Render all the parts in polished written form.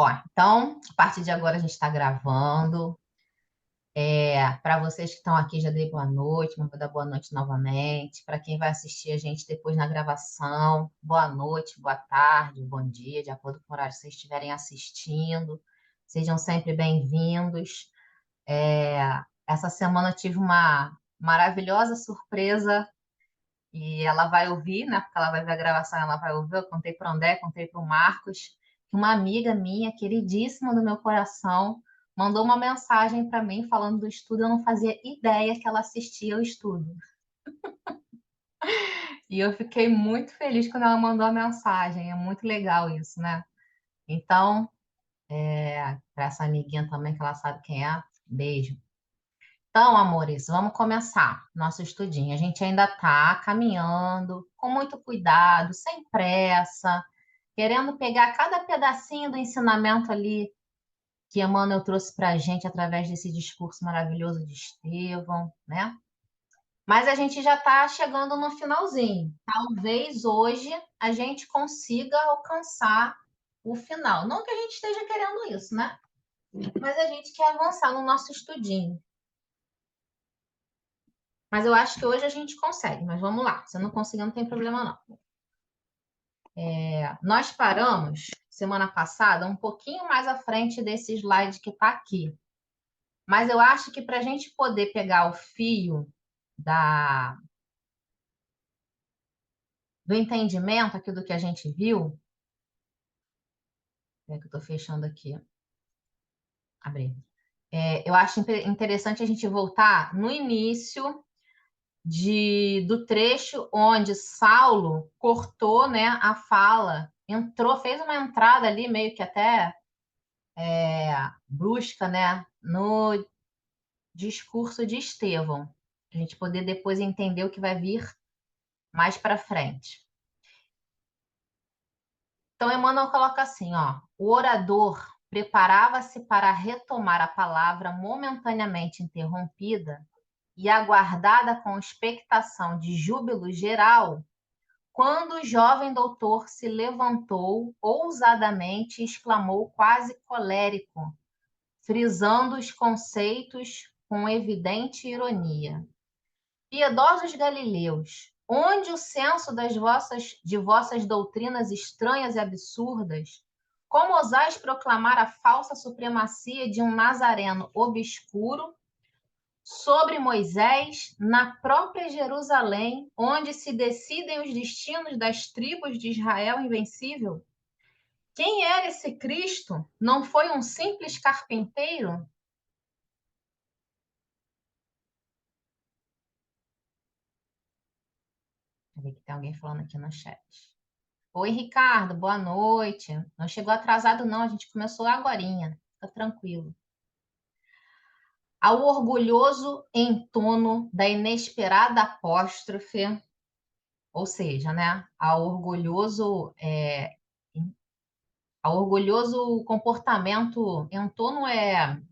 Ó, então, a partir de agora a gente está gravando. Para vocês que estão aqui, já dei boa noite, mas vou dar boa noite novamente. Para quem vai assistir a gente depois na gravação, boa noite, boa tarde, bom dia, de acordo com o horário que vocês estiverem assistindo. Sejam sempre bem-vindos. É, Essa semana eu tive uma maravilhosa surpresa e ela vai ouvir, né? Porque ela vai ver a gravação, ela vai ouvir. Eu contei para o André, contei para o Marcos, que uma amiga minha, queridíssima do meu coração, mandou uma mensagem para mim falando do estudo. Eu não fazia ideia que ela assistia ao estudo. E eu fiquei muito feliz quando ela mandou a mensagem. É muito legal isso, né? Então, para essa amiguinha também, que ela sabe quem é, beijo. Então, amores, vamos começar nosso estudinho. A gente ainda está caminhando, com muito cuidado, sem pressa, querendo pegar cada pedacinho do ensinamento ali que Emmanuel trouxe para a gente através desse discurso maravilhoso de Estevão, né? Mas a gente já está chegando no finalzinho. Talvez hoje a gente consiga alcançar o final. Não que a gente esteja querendo isso, né? Mas a gente quer avançar no nosso estudinho. Mas eu acho que hoje a gente consegue. Mas vamos lá. Se não conseguir, não tem problema, não. Nós paramos semana passada um pouquinho mais à frente desse slide que está aqui. Mas eu acho que para a gente poder pegar o fio da, do entendimento aqui do que a gente viu, é que eu estou fechando aqui, abrir. Eu acho interessante a gente voltar no início do trecho onde Saulo cortou, né, a fala, entrou, fez uma entrada ali meio que até brusca, né, no discurso de Estevão, para a gente poder depois entender o que vai vir mais para frente. Então, Emmanuel coloca assim, ó, o orador preparava-se para retomar a palavra momentaneamente interrompida e aguardada com expectação de júbilo geral, quando o jovem doutor se levantou ousadamente e exclamou quase colérico, frisando os conceitos com evidente ironia. Piedosos galileus, onde o senso de vossas doutrinas estranhas e absurdas, como ousais proclamar a falsa supremacia de um nazareno obscuro sobre Moisés na própria Jerusalém, onde se decidem os destinos das tribos de Israel invencível? Quem era esse Cristo? Não foi um simples carpinteiro? Deixa eu ver que tem alguém falando aqui no chat. Oi, Ricardo, boa noite. Não chegou atrasado, não, a gente começou agorinha. Fica tranquilo. Ao orgulhoso entono da inesperada apóstrofe, ou seja, né, ao orgulhoso comportamento, entono é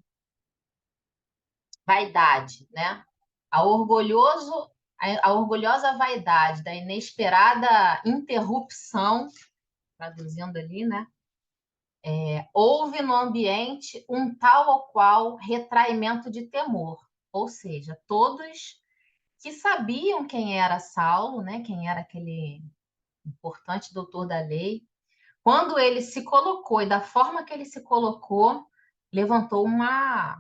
vaidade, né? A orgulhosa vaidade da inesperada interrupção, traduzindo ali, né? Houve no ambiente um tal ou qual retraimento de temor, ou seja, todos que sabiam quem era Saulo, né, quem era aquele importante doutor da lei, quando ele se colocou e da forma que ele se colocou, levantou uma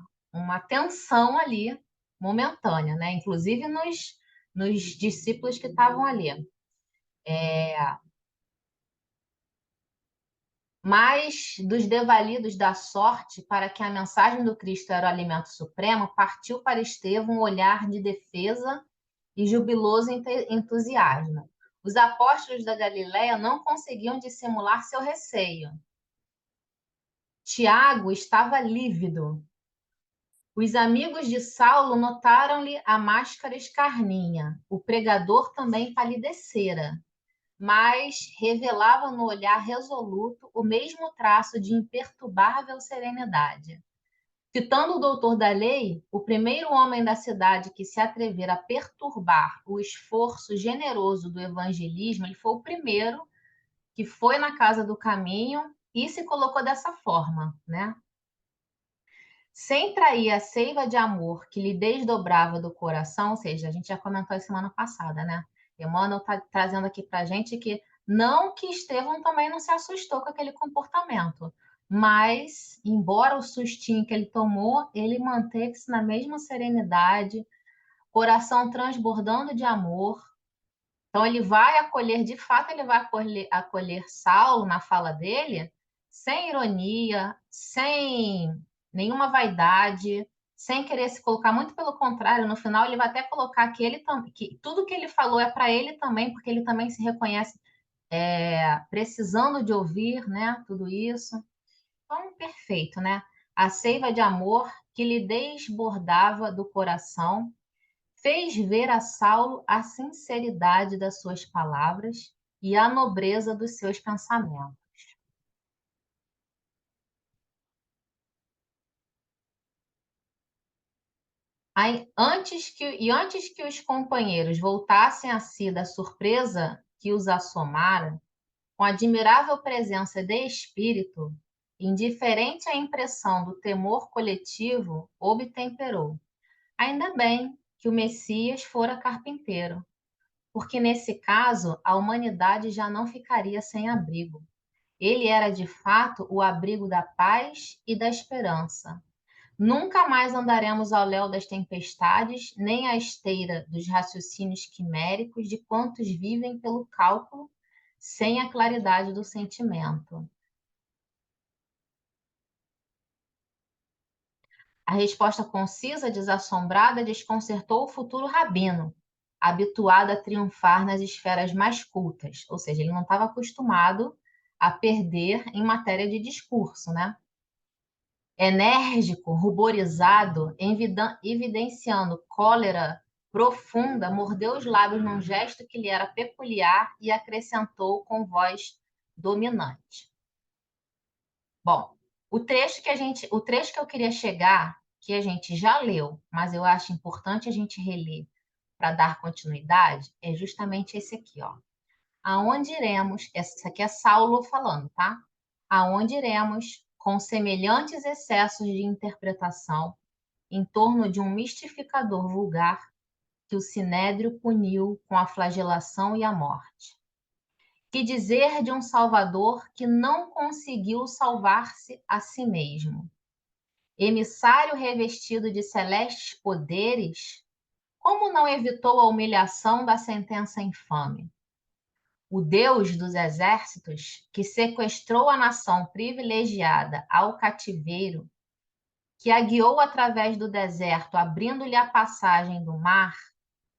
tensão ali momentânea, né? Inclusive nos discípulos que estavam ali. Mas dos devalidos da sorte, para que a mensagem do Cristo era o alimento supremo, partiu para Estevão um olhar de defesa e jubiloso entusiasmo. Os apóstolos da Galileia não conseguiam dissimular seu receio. Tiago estava lívido. Os amigos de Saulo notaram-lhe a máscara escarninha. O pregador também palidecera, mas revelava no olhar resoluto o mesmo traço de imperturbável serenidade. Citando o doutor da lei, o primeiro homem da cidade que se atrevera a perturbar o esforço generoso do evangelismo, ele foi o primeiro que foi na casa do caminho e se colocou dessa forma, né? Sem trair a seiva de amor que lhe desdobrava do coração, ou seja, a gente já comentou isso semana passada, né? Emmanuel está trazendo aqui para a gente que não que Estevão também não se assustou com aquele comportamento, mas, embora o sustinho que ele tomou, ele manteve-se na mesma serenidade, coração transbordando de amor. Então, ele vai acolher, de fato, ele vai acolher Saulo na fala dele, sem ironia, sem nenhuma vaidade, sem querer se colocar, muito pelo contrário, no final ele vai até colocar que ele que tudo que ele falou é para ele também, porque ele também se reconhece precisando de ouvir, né, tudo isso. Então, perfeito, né? A seiva de amor que lhe desbordava do coração fez ver a Saulo a sinceridade das suas palavras e a nobreza dos seus pensamentos. Antes que os companheiros voltassem a si da surpresa que os assomara, com admirável presença de espírito, indiferente à impressão do temor coletivo, obtemperou. Ainda bem que o Messias fora carpinteiro, porque nesse caso a humanidade já não ficaria sem abrigo. Ele era de fato o abrigo da paz e da esperança. Nunca mais andaremos ao léu das tempestades, nem à esteira dos raciocínios quiméricos de quantos vivem pelo cálculo, sem a claridade do sentimento. A resposta concisa, desassombrada, desconcertou o futuro rabino, habituado a triunfar nas esferas mais cultas, ou seja, ele não estava acostumado a perder em matéria de discurso, né? Enérgico, ruborizado, evidenciando cólera profunda, mordeu os lábios num gesto que lhe era peculiar e acrescentou com voz dominante. Bom, o trecho que eu queria chegar, que a gente já leu, mas eu acho importante a gente reler para dar continuidade, é justamente esse aqui, ó. Aonde iremos, essa aqui é Saulo falando, tá? Aonde iremos com semelhantes excessos de interpretação em torno de um mistificador vulgar que o Sinédrio puniu com a flagelação e a morte? Que dizer de um Salvador que não conseguiu salvar-se a si mesmo? Emissário revestido de celestes poderes, como não evitou a humilhação da sentença infame? O Deus dos exércitos, que sequestrou a nação privilegiada ao cativeiro, que a guiou através do deserto, abrindo-lhe a passagem do mar,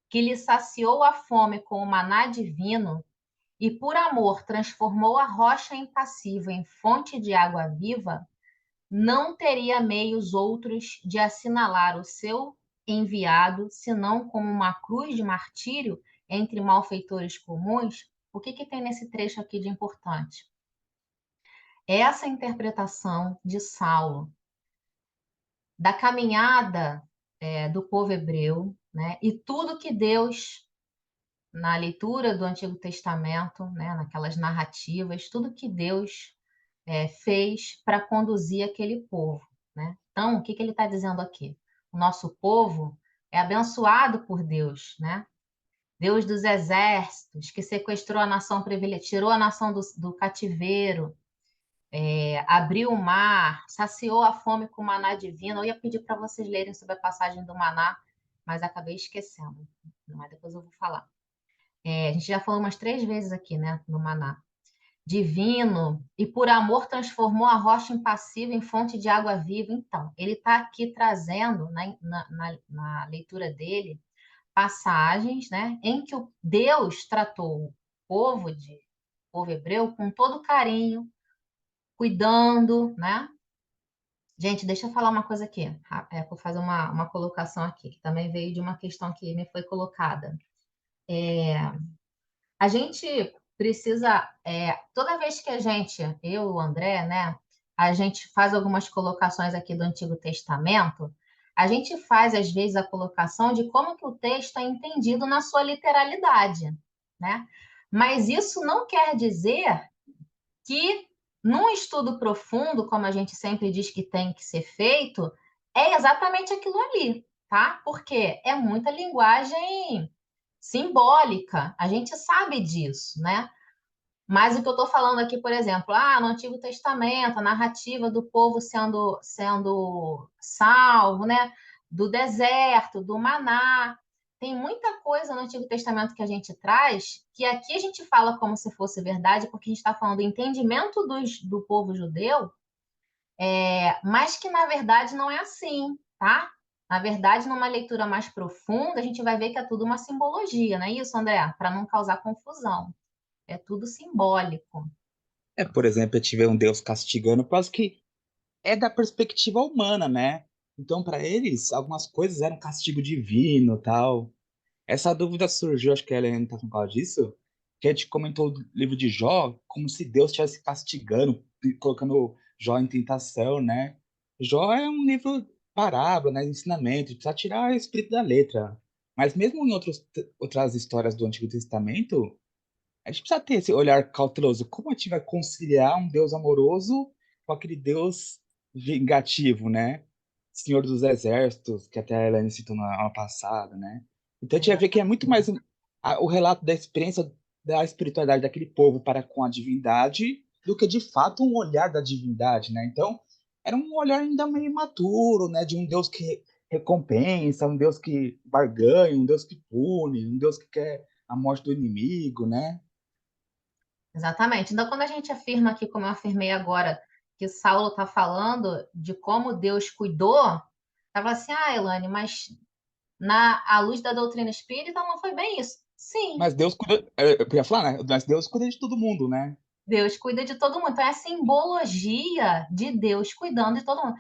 que lhe saciou a fome com o maná divino, e por amor transformou a rocha impassível em fonte de água viva, não teria meios outros de assinalar o seu enviado, senão como uma cruz de martírio entre malfeitores comuns? O que tem nesse trecho aqui de importante? Essa interpretação de Saulo, da caminhada do povo hebreu, né? E tudo que Deus, na leitura do Antigo Testamento, né? Naquelas narrativas, tudo que Deus fez para conduzir aquele povo, né? Então, o que ele está dizendo aqui? O nosso povo é abençoado por Deus, né? Deus dos exércitos, que sequestrou a nação privilegiada, tirou a nação do cativeiro, abriu o mar, saciou a fome com o maná divino. Eu ia pedir para vocês lerem sobre a passagem do maná, mas acabei esquecendo. Mas depois eu vou falar. A gente já falou umas 3 vezes aqui, né, no maná. Divino, e por amor transformou a rocha impassível em fonte de água viva. Então, ele está aqui trazendo, na leitura dele, passagens, né, em que o Deus tratou o povo hebreu com todo carinho, cuidando, né? Gente, deixa eu falar uma coisa aqui. Vou fazer uma colocação aqui, que também veio de uma questão que me foi colocada. A gente precisa, toda vez que eu e o André, né, a gente faz algumas colocações aqui do Antigo Testamento, a gente faz, às vezes, a colocação de como que o texto é entendido na sua literalidade, né? Mas isso não quer dizer que num estudo profundo, como a gente sempre diz que tem que ser feito, é exatamente aquilo ali, tá? Porque é muita linguagem simbólica, a gente sabe disso, né? Mas o que eu estou falando aqui, por exemplo, no Antigo Testamento, a narrativa do povo sendo salvo, né? Do deserto, do maná. Tem muita coisa no Antigo Testamento que a gente traz, que aqui a gente fala como se fosse verdade, porque a gente está falando do entendimento do povo judeu, mas que na verdade não é assim, tá? Na verdade, numa leitura mais profunda, a gente vai ver que é tudo uma simbologia, não é isso, André? Para não causar confusão. É tudo simbólico. Por exemplo, a gente vê um Deus castigando, quase que é da perspectiva humana, né? Então, para eles, algumas coisas eram castigo divino, tal. Essa dúvida surgiu, acho que a Helena está falando disso, que a gente comentou do livro de Jó, como se Deus estivesse castigando, colocando Jó em tentação, né? Jó é um livro parábola, né? Ensinamento, precisa tirar o espírito da letra. Mas mesmo em outras histórias do Antigo Testamento, a gente precisa ter esse olhar cauteloso. Como a gente vai conciliar um Deus amoroso com aquele Deus vingativo, né? Senhor dos Exércitos, que até a Helene citou na aula passada, né? Então a gente vai ver que é muito mais o relato da experiência da espiritualidade daquele povo para com a divindade do que de fato um olhar da divindade, né? Então era um olhar ainda meio imaturo, né? De um Deus que recompensa, um Deus que barganha, um Deus que pune, um Deus que quer a morte do inimigo, né? Exatamente. Então, quando a gente afirma aqui, como eu afirmei agora, que Saulo está falando de como Deus cuidou, estava assim, Elane, mas à luz da doutrina espírita não foi bem isso. Sim, Mas Deus cuida, eu ia falar, né? Mas Deus cuida de todo mundo, né? Deus cuida de todo mundo. Então, é a simbologia de Deus cuidando de todo mundo.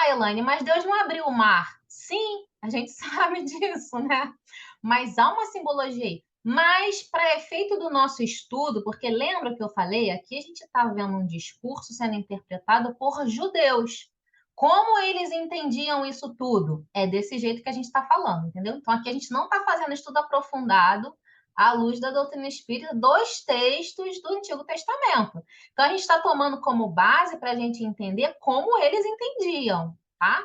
Elaine, mas Deus não abriu o mar. Sim, a gente sabe disso, né? Mas há uma simbologia aí. Mas, para efeito do nosso estudo, porque lembra que eu falei, aqui a gente está vendo um discurso sendo interpretado por judeus. Como eles entendiam isso tudo? É desse jeito que a gente está falando, entendeu? Então, aqui a gente não está fazendo estudo aprofundado à luz da doutrina espírita dos textos do Antigo Testamento. Então, a gente está tomando como base para a gente entender como eles entendiam, tá?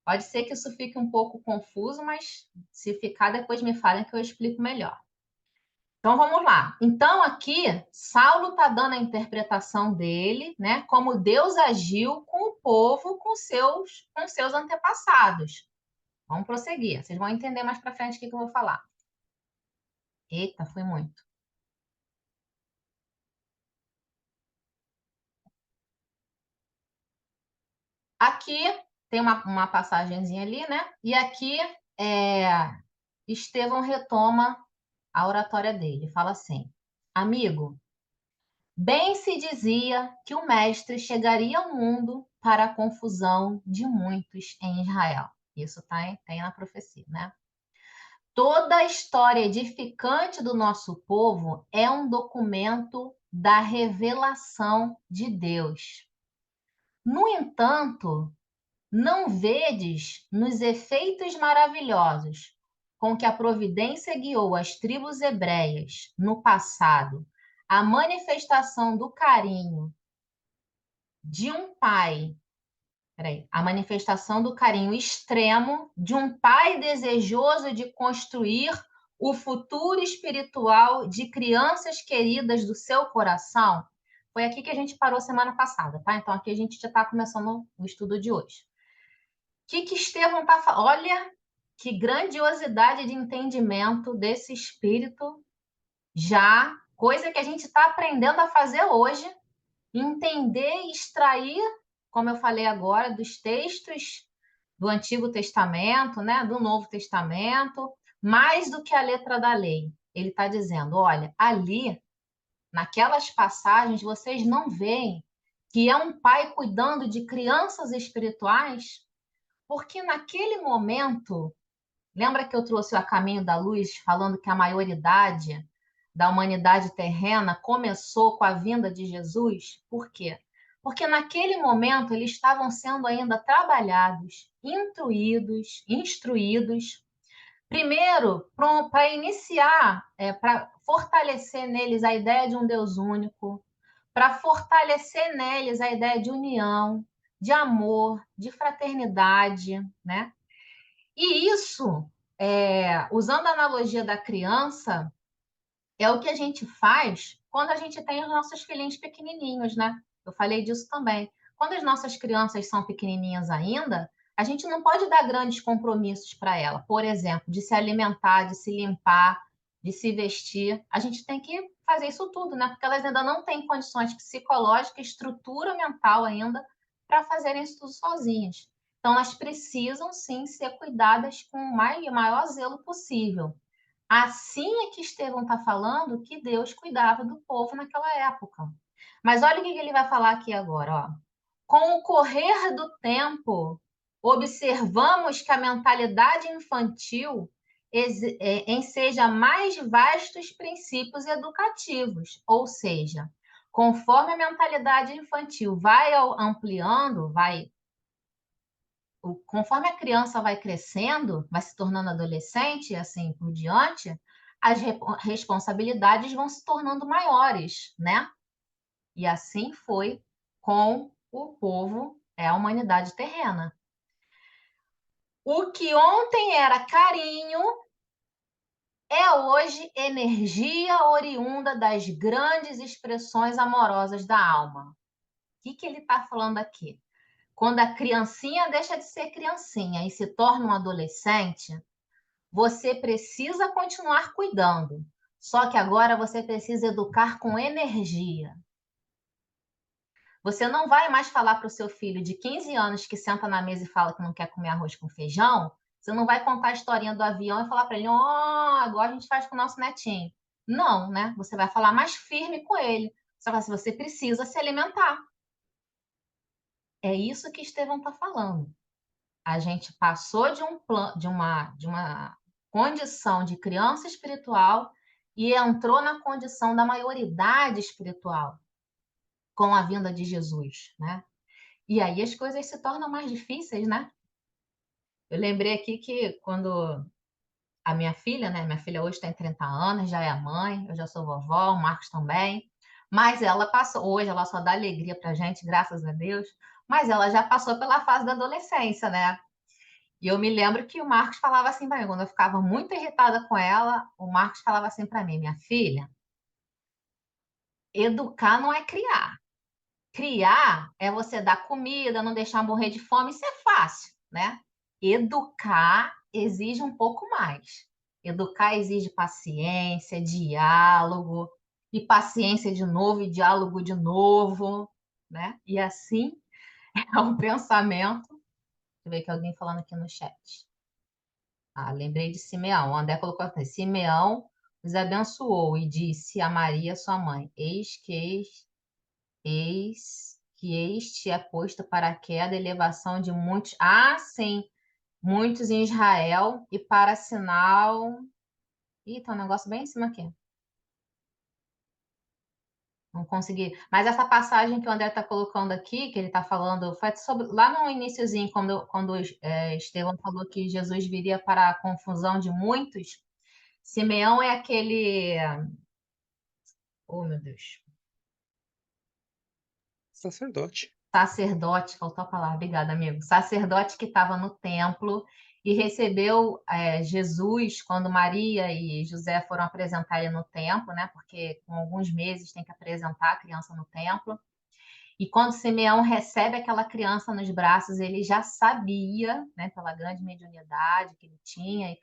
Pode ser que isso fique um pouco confuso, mas se ficar, depois me falem que eu explico melhor. Então, vamos lá. Então, aqui, Saulo está dando a interpretação dele, né? Como Deus agiu com o povo, com seus antepassados. Vamos prosseguir. Vocês vão entender mais para frente o que eu vou falar. Eita, foi muito. Aqui tem uma passagenzinha ali, né? E aqui é, Estevão retoma a oratória dele. Fala assim: Amigo, bem se dizia que o Mestre chegaria ao mundo para a confusão de muitos em Israel. Isso tem na profecia, né? Toda a história edificante do nosso povo é um documento da revelação de Deus. No entanto, não vedes nos efeitos maravilhosos com que a providência guiou as tribos hebreias no passado a manifestação do carinho de um pai, a manifestação do carinho extremo de um pai desejoso de construir o futuro espiritual de crianças queridas do seu coração? Foi aqui que a gente parou semana passada, tá? Então aqui a gente já está começando o estudo de hoje. Que Estevão está falando? Olha que grandiosidade de entendimento desse espírito, já coisa que a gente está aprendendo a fazer hoje, entender e extrair, como eu falei agora, dos textos do Antigo Testamento, né, do Novo Testamento, mais do que a letra da lei. Ele está dizendo, olha, ali, naquelas passagens, vocês não veem que é um pai cuidando de crianças espirituais? Porque naquele momento, lembra que eu trouxe o A Caminho da Luz, falando que a maioridade da humanidade terrena começou com a vinda de Jesus? Por quê? Porque naquele momento eles estavam sendo ainda trabalhados, instruídos, primeiro para iniciar, para fortalecer neles a ideia de um Deus único, para fortalecer neles a ideia de união, de amor, de fraternidade, né? E isso, usando a analogia da criança, é o que a gente faz quando a gente tem os nossos filhinhos pequenininhos, né? Eu falei disso também. Quando as nossas crianças são pequenininhas ainda, a gente não pode dar grandes compromissos para ela. Por exemplo, de se alimentar, de se limpar, de se vestir. A gente tem que fazer isso tudo, né? Porque elas ainda não têm condições psicológicas, estrutura mental ainda para fazerem isso tudo sozinhas. Então, elas precisam sim ser cuidadas com o maior zelo possível. Assim é que Estevão está falando que Deus cuidava do povo naquela época. Mas olha o que ele vai falar aqui agora. Ó. Com o correr do tempo, observamos que a mentalidade infantil enseja mais vastos princípios educativos, ou seja, conforme a mentalidade infantil vai ampliando, conforme a criança vai crescendo, vai se tornando adolescente e assim por diante, as responsabilidades vão se tornando maiores, né? E assim foi com o povo, a humanidade terrena. O que ontem era carinho é hoje energia oriunda das grandes expressões amorosas da alma. O que ele está falando aqui? Quando a criancinha deixa de ser criancinha e se torna um adolescente, você precisa continuar cuidando. Só que agora você precisa educar com energia. Você não vai mais falar para o seu filho de 15 anos que senta na mesa e fala que não quer comer arroz com feijão. Você não vai contar a historinha do avião e falar para ele, igual a gente faz com o nosso netinho. Não, né? Você vai falar mais firme com ele. Você vai falar assim, você precisa se alimentar. É isso que Estevão está falando. A gente passou de uma condição de criança espiritual e entrou na condição da maioridade espiritual com a vinda de Jesus, né? E aí as coisas se tornam mais difíceis, né? Eu lembrei aqui que quando a minha filha, né? Minha filha hoje tem 30 anos, já é mãe, eu já sou vovó, o Marcos também. Mas ela passou, hoje ela só dá alegria pra gente, graças a Deus. Mas ela já passou pela fase da adolescência, né? E eu me lembro que o Marcos falava assim para mim, quando eu ficava muito irritada com ela, o Marcos falava assim para mim, minha filha, educar não é criar. Criar é você dar comida, não deixar morrer de fome, isso é fácil, né? Educar exige um pouco mais. Educar exige paciência, diálogo, e paciência de novo, e diálogo de novo, né? E assim é um pensamento. Deixa eu ver que alguém falando aqui no chat. Lembrei de Simeão. O André colocou assim: Simeão os abençoou e disse a Maria, sua mãe: eis que este é posto para a queda e elevação de muitos. Sim, muitos em Israel e para sinal. Ih, tá um negócio bem em cima aqui. Não consegui. Mas essa passagem que o André está colocando aqui, que ele está falando, foi sobre, lá no iniciozinho, quando Estevão falou que Jesus viria para a confusão de muitos. Simeão é aquele. Oh, meu Deus. Sacerdote. Sacerdote, faltou a palavra, obrigada, amigo. Sacerdote que estava no templo e recebeu Jesus quando Maria e José foram apresentar ele no templo, né? Porque com alguns meses tem que apresentar a criança no templo. E quando Simeão recebe aquela criança nos braços, ele já sabia, né, pela grande mediunidade que ele tinha e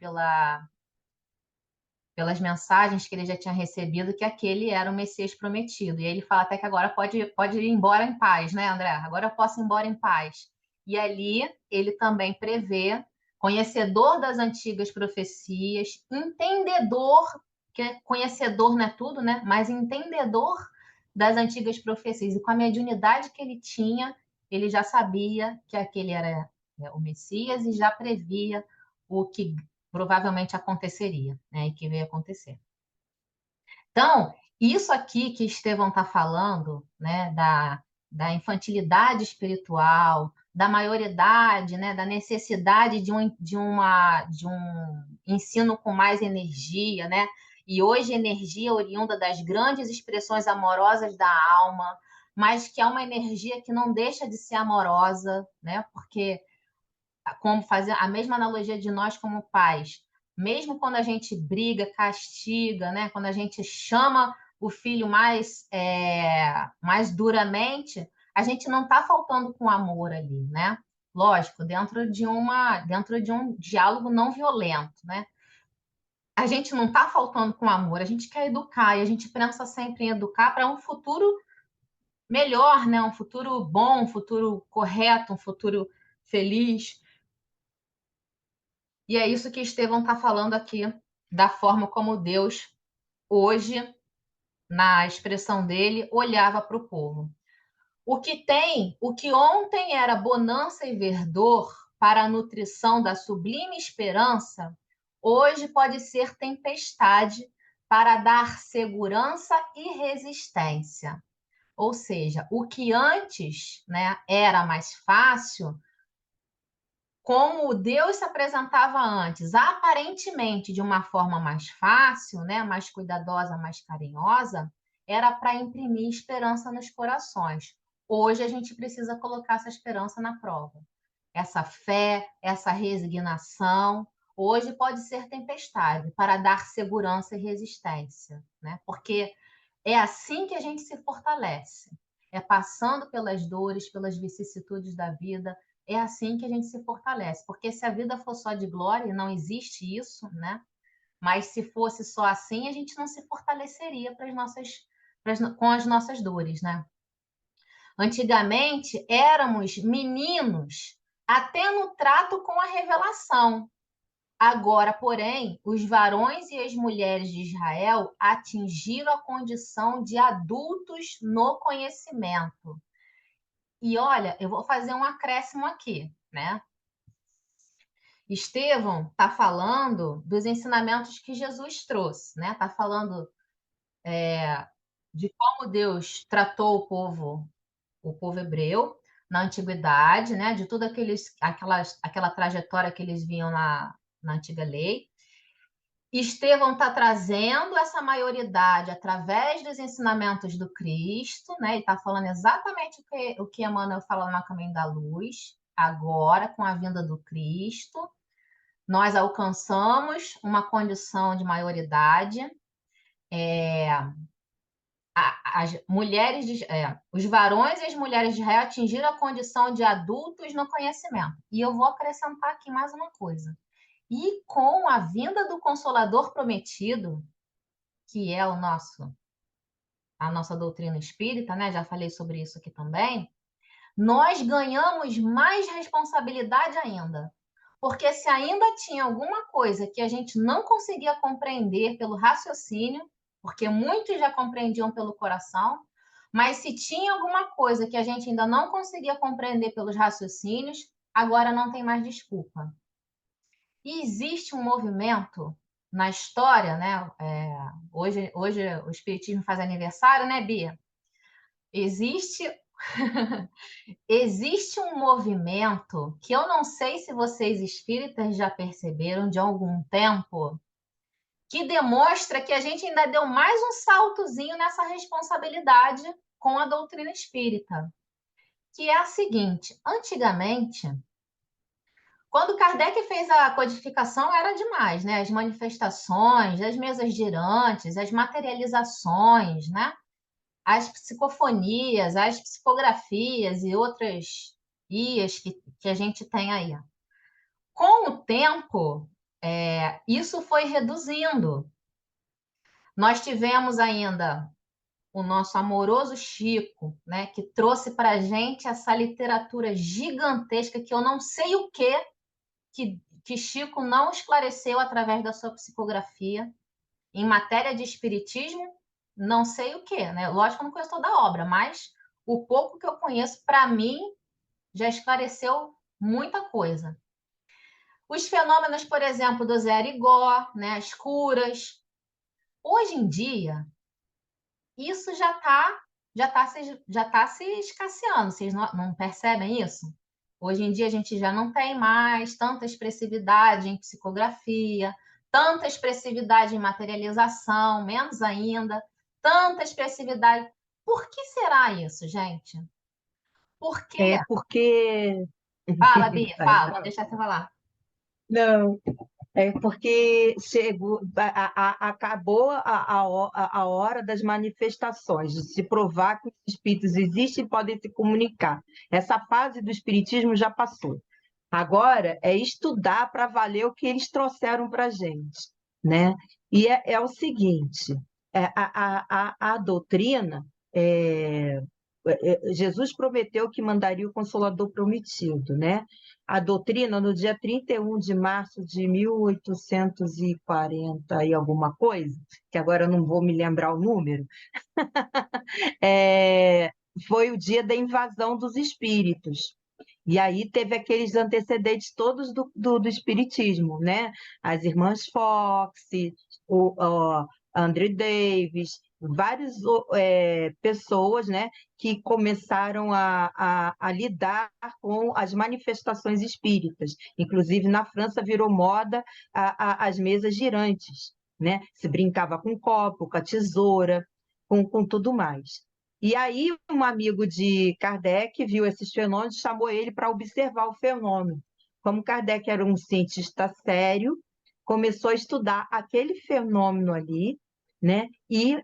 pelas mensagens que ele já tinha recebido, que aquele era o Messias prometido. E ele fala até que agora pode ir embora em paz, né, André? Agora eu posso ir embora em paz. E ali ele também prevê, conhecedor das antigas profecias, entendedor, que conhecedor não é tudo, né? Mas entendedor das antigas profecias. E com a mediunidade que ele tinha, ele já sabia que aquele era o Messias e já previa o que provavelmente aconteceria, né? E que veio acontecer. Então, isso aqui que Estevão está falando, né? Da infantilidade espiritual, da maioridade, né? Da necessidade de um ensino com mais energia, né? e hoje energia oriunda das grandes expressões amorosas da alma, mas que é uma energia que não deixa de ser amorosa, né? Porque, como fazer a mesma analogia de nós como pais, mesmo quando a gente briga, castiga, né? Quando a gente chama o filho mais duramente, a gente não está faltando com amor ali, né? Lógico, dentro de um diálogo não violento, né? A gente não está faltando com amor, a gente quer educar e a gente pensa sempre em educar para um futuro melhor, né? Um futuro bom, um futuro correto, um futuro feliz. E é isso que Estevão está falando aqui, da forma como Deus, hoje, na expressão dele, olhava para o povo. O que ontem era bonança e verdor para a nutrição da sublime esperança, hoje pode ser tempestade para dar segurança e resistência. Ou seja, o que antes, né, era mais fácil, como Deus se apresentava antes, aparentemente de uma forma mais fácil, né, mais cuidadosa, mais carinhosa, era para imprimir esperança nos corações. Hoje a gente precisa colocar essa esperança na prova. Essa fé, essa resignação, hoje pode ser tempestade para dar segurança e resistência, né? Porque é assim que a gente se fortalece. É passando pelas dores, pelas vicissitudes da vida, é assim que a gente se fortalece. Porque se a vida for só de glória, não existe isso, né? Mas se fosse só assim, a gente não se fortaleceria com as nossas dores, né? Antigamente éramos meninos até no trato com a revelação. Agora, porém, os varões e as mulheres de Israel atingiram a condição de adultos no conhecimento. E olha, eu vou fazer um acréscimo aqui, né? Estevão está falando dos ensinamentos que Jesus trouxe, né? Está falando de como Deus tratou o povo hebreu na antiguidade, né? De toda aquela trajetória que eles vinham na antiga lei. Estevão está trazendo essa maioridade através dos ensinamentos do Cristo, né? Ele está falando exatamente o que Emmanuel fala no Caminho da Luz, agora, com a vinda do Cristo. Nós alcançamos uma condição de maioridade. Os varões e as mulheres de Israel atingiram a condição de adultos no conhecimento. E eu vou acrescentar aqui mais uma coisa. E com a vinda do Consolador prometido, que é a nossa doutrina espírita, né? Já falei sobre isso aqui também. Nós ganhamos mais responsabilidade ainda. Porque se ainda tinha alguma coisa que a gente não conseguia compreender pelo raciocínio, porque muitos já compreendiam pelo coração, mas se tinha alguma coisa que a gente ainda não conseguia compreender pelos raciocínios, agora não tem mais desculpa. E existe um movimento na história, né? Hoje o Espiritismo faz aniversário, né, Bia? Existe existe um movimento que eu não sei se vocês espíritas já perceberam de algum tempo, que demonstra que a gente ainda deu mais um saltozinho nessa responsabilidade com a doutrina espírita, que é a seguinte: antigamente, quando Kardec fez a codificação, era demais, né? As manifestações, as mesas girantes, as materializações, né? As psicofonias, as psicografias e outras guias que a gente tem aí. Com o tempo, isso foi reduzindo. Nós tivemos ainda o nosso amoroso Chico, né, que trouxe para a gente essa literatura gigantesca que eu não sei o que Chico não esclareceu através da sua psicografia. Em matéria de espiritismo, não sei o que, né? Lógico que eu não conheço toda a obra, mas o pouco que eu conheço, para mim, já esclareceu muita coisa. Os fenômenos, por exemplo, do Zé Arigó, né? As curas. Hoje em dia, isso já tá se escasseando. Vocês não percebem isso? Hoje em dia a gente já não tem mais tanta expressividade em psicografia, tanta expressividade em materialização, menos ainda, tanta expressividade. Por que será isso, gente? Por quê? É porque... Fala, Bia, Vai, fala, vou fala. deixar você falar. Não, é porque acabou a hora das manifestações, de se provar que os espíritos existem e podem se comunicar. Essa fase do espiritismo já passou. Agora é estudar para valer o que eles trouxeram para a gente, né? E é o seguinte, a doutrina, Jesus prometeu que mandaria o Consolador prometido, né? A doutrina, no dia 31 de março de 1840 e alguma coisa, que agora eu não vou me lembrar o número, foi o dia da invasão dos espíritos. E aí teve aqueles antecedentes todos do espiritismo, né? As irmãs Fox, o Andrew Davis, várias pessoas, né, que começaram a lidar com as manifestações espíritas. Inclusive, na França virou moda as mesas girantes, né? Se brincava com copo, com a tesoura, com tudo mais. E aí, um amigo de Kardec viu esses fenômenos e chamou ele para observar o fenômeno. Como Kardec era um cientista sério, começou a estudar aquele fenômeno ali, né? E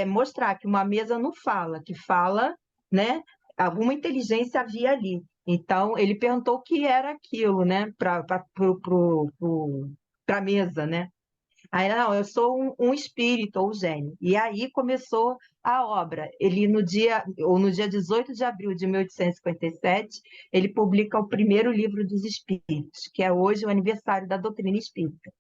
mostrar que uma mesa não fala, que fala, né? Alguma inteligência havia ali. Então, ele perguntou o que era aquilo, né? Para a mesa, né? Aí, não, eu sou um espírito ou gênio. E aí começou a obra. Ele, no dia 18 de abril de 1857, ele publica o primeiro livro dos Espíritos, que é hoje o aniversário da doutrina espírita.